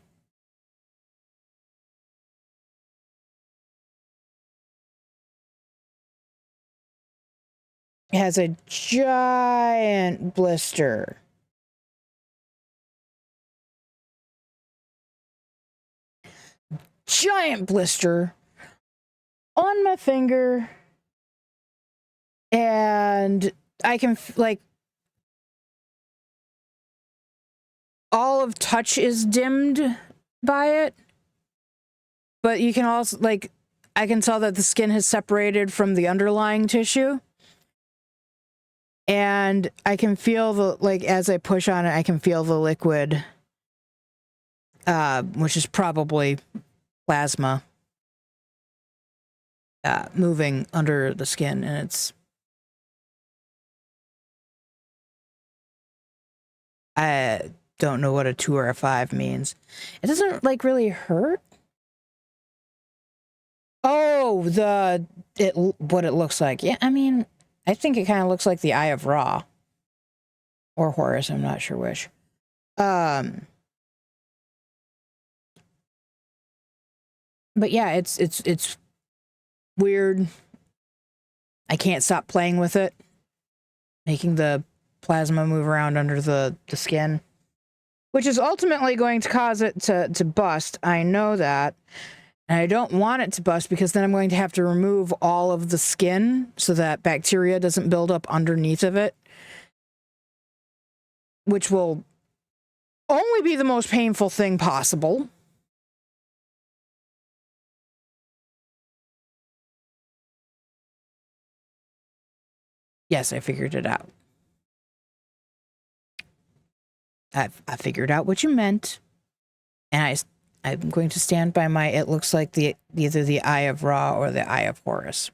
It has a giant blister. Giant blister on my finger, and I can like all of touch is dimmed by it, but you can also like I can tell that the skin has separated from the underlying tissue, and I can feel the like as I push on it, I can feel the liquid, which is probably plasma, moving under the skin, and it's I don't know what a 2 or a 5 means. It doesn't like really hurt. Oh, what it looks like. Yeah, I mean, I think it kind of looks like the Eye of Ra or Horus. I'm not sure which. But yeah, it's weird. I can't stop playing with it, making the plasma move around under the skin, which is ultimately going to cause it to bust. I know that. And I don't want it to bust because then I'm going to have to remove all of the skin so that bacteria doesn't build up underneath of it, which will only be the most painful thing possible. Yes, I figured it out. I figured out what you meant, and I'm going to stand by my. It looks like either the Eye of Ra or the Eye of Horus.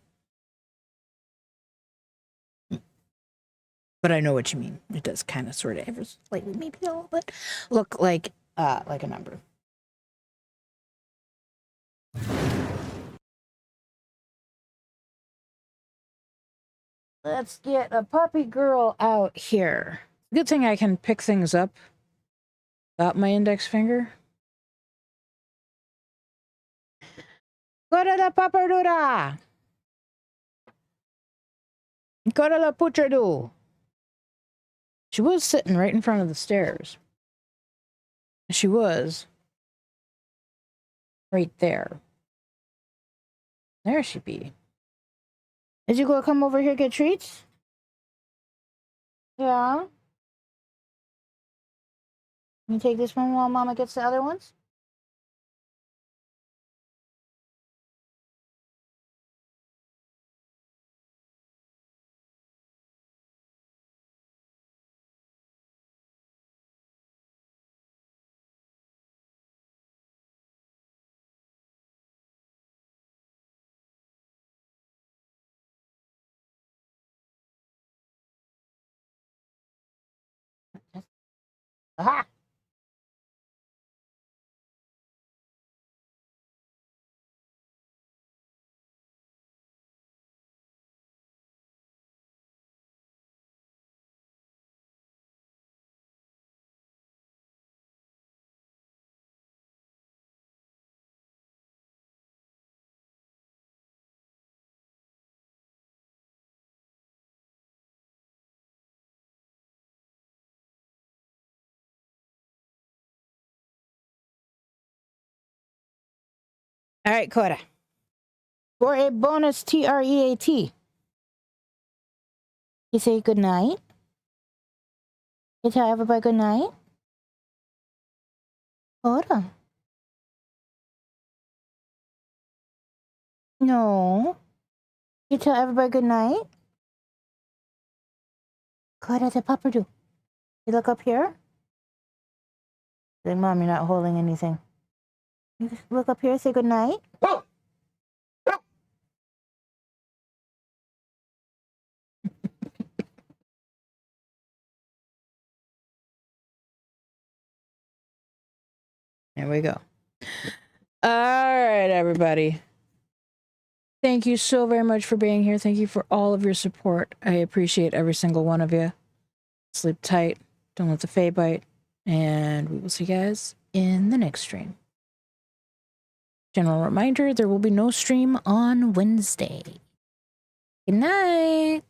But I know what you mean. It does kind of sort of ever slightly, maybe a little bit, look like a number. Let's get a puppy girl out here. Good thing I can pick things up without my index finger. Go to the papadura. Go to the putradu. She was sitting right in front of the stairs. She was right there. There she be. Did you go come over here get treats? Yeah. You take this one while Mama gets the other ones? Aha! All right, Cora. For a bonus TREAT. You say good night. You tell everybody good night. Cora. No. You tell everybody good night. Cora the papadoo. You look up here. Say, Mom, you're not holding anything. You just look up here, say good night. There we go. All right, everybody. Thank you so very much for being here. Thank you for all of your support. I appreciate every single one of you. Sleep tight. Don't let the fae bite. And we will see you guys in the next stream. General reminder, there will be no stream on Wednesday. Good night.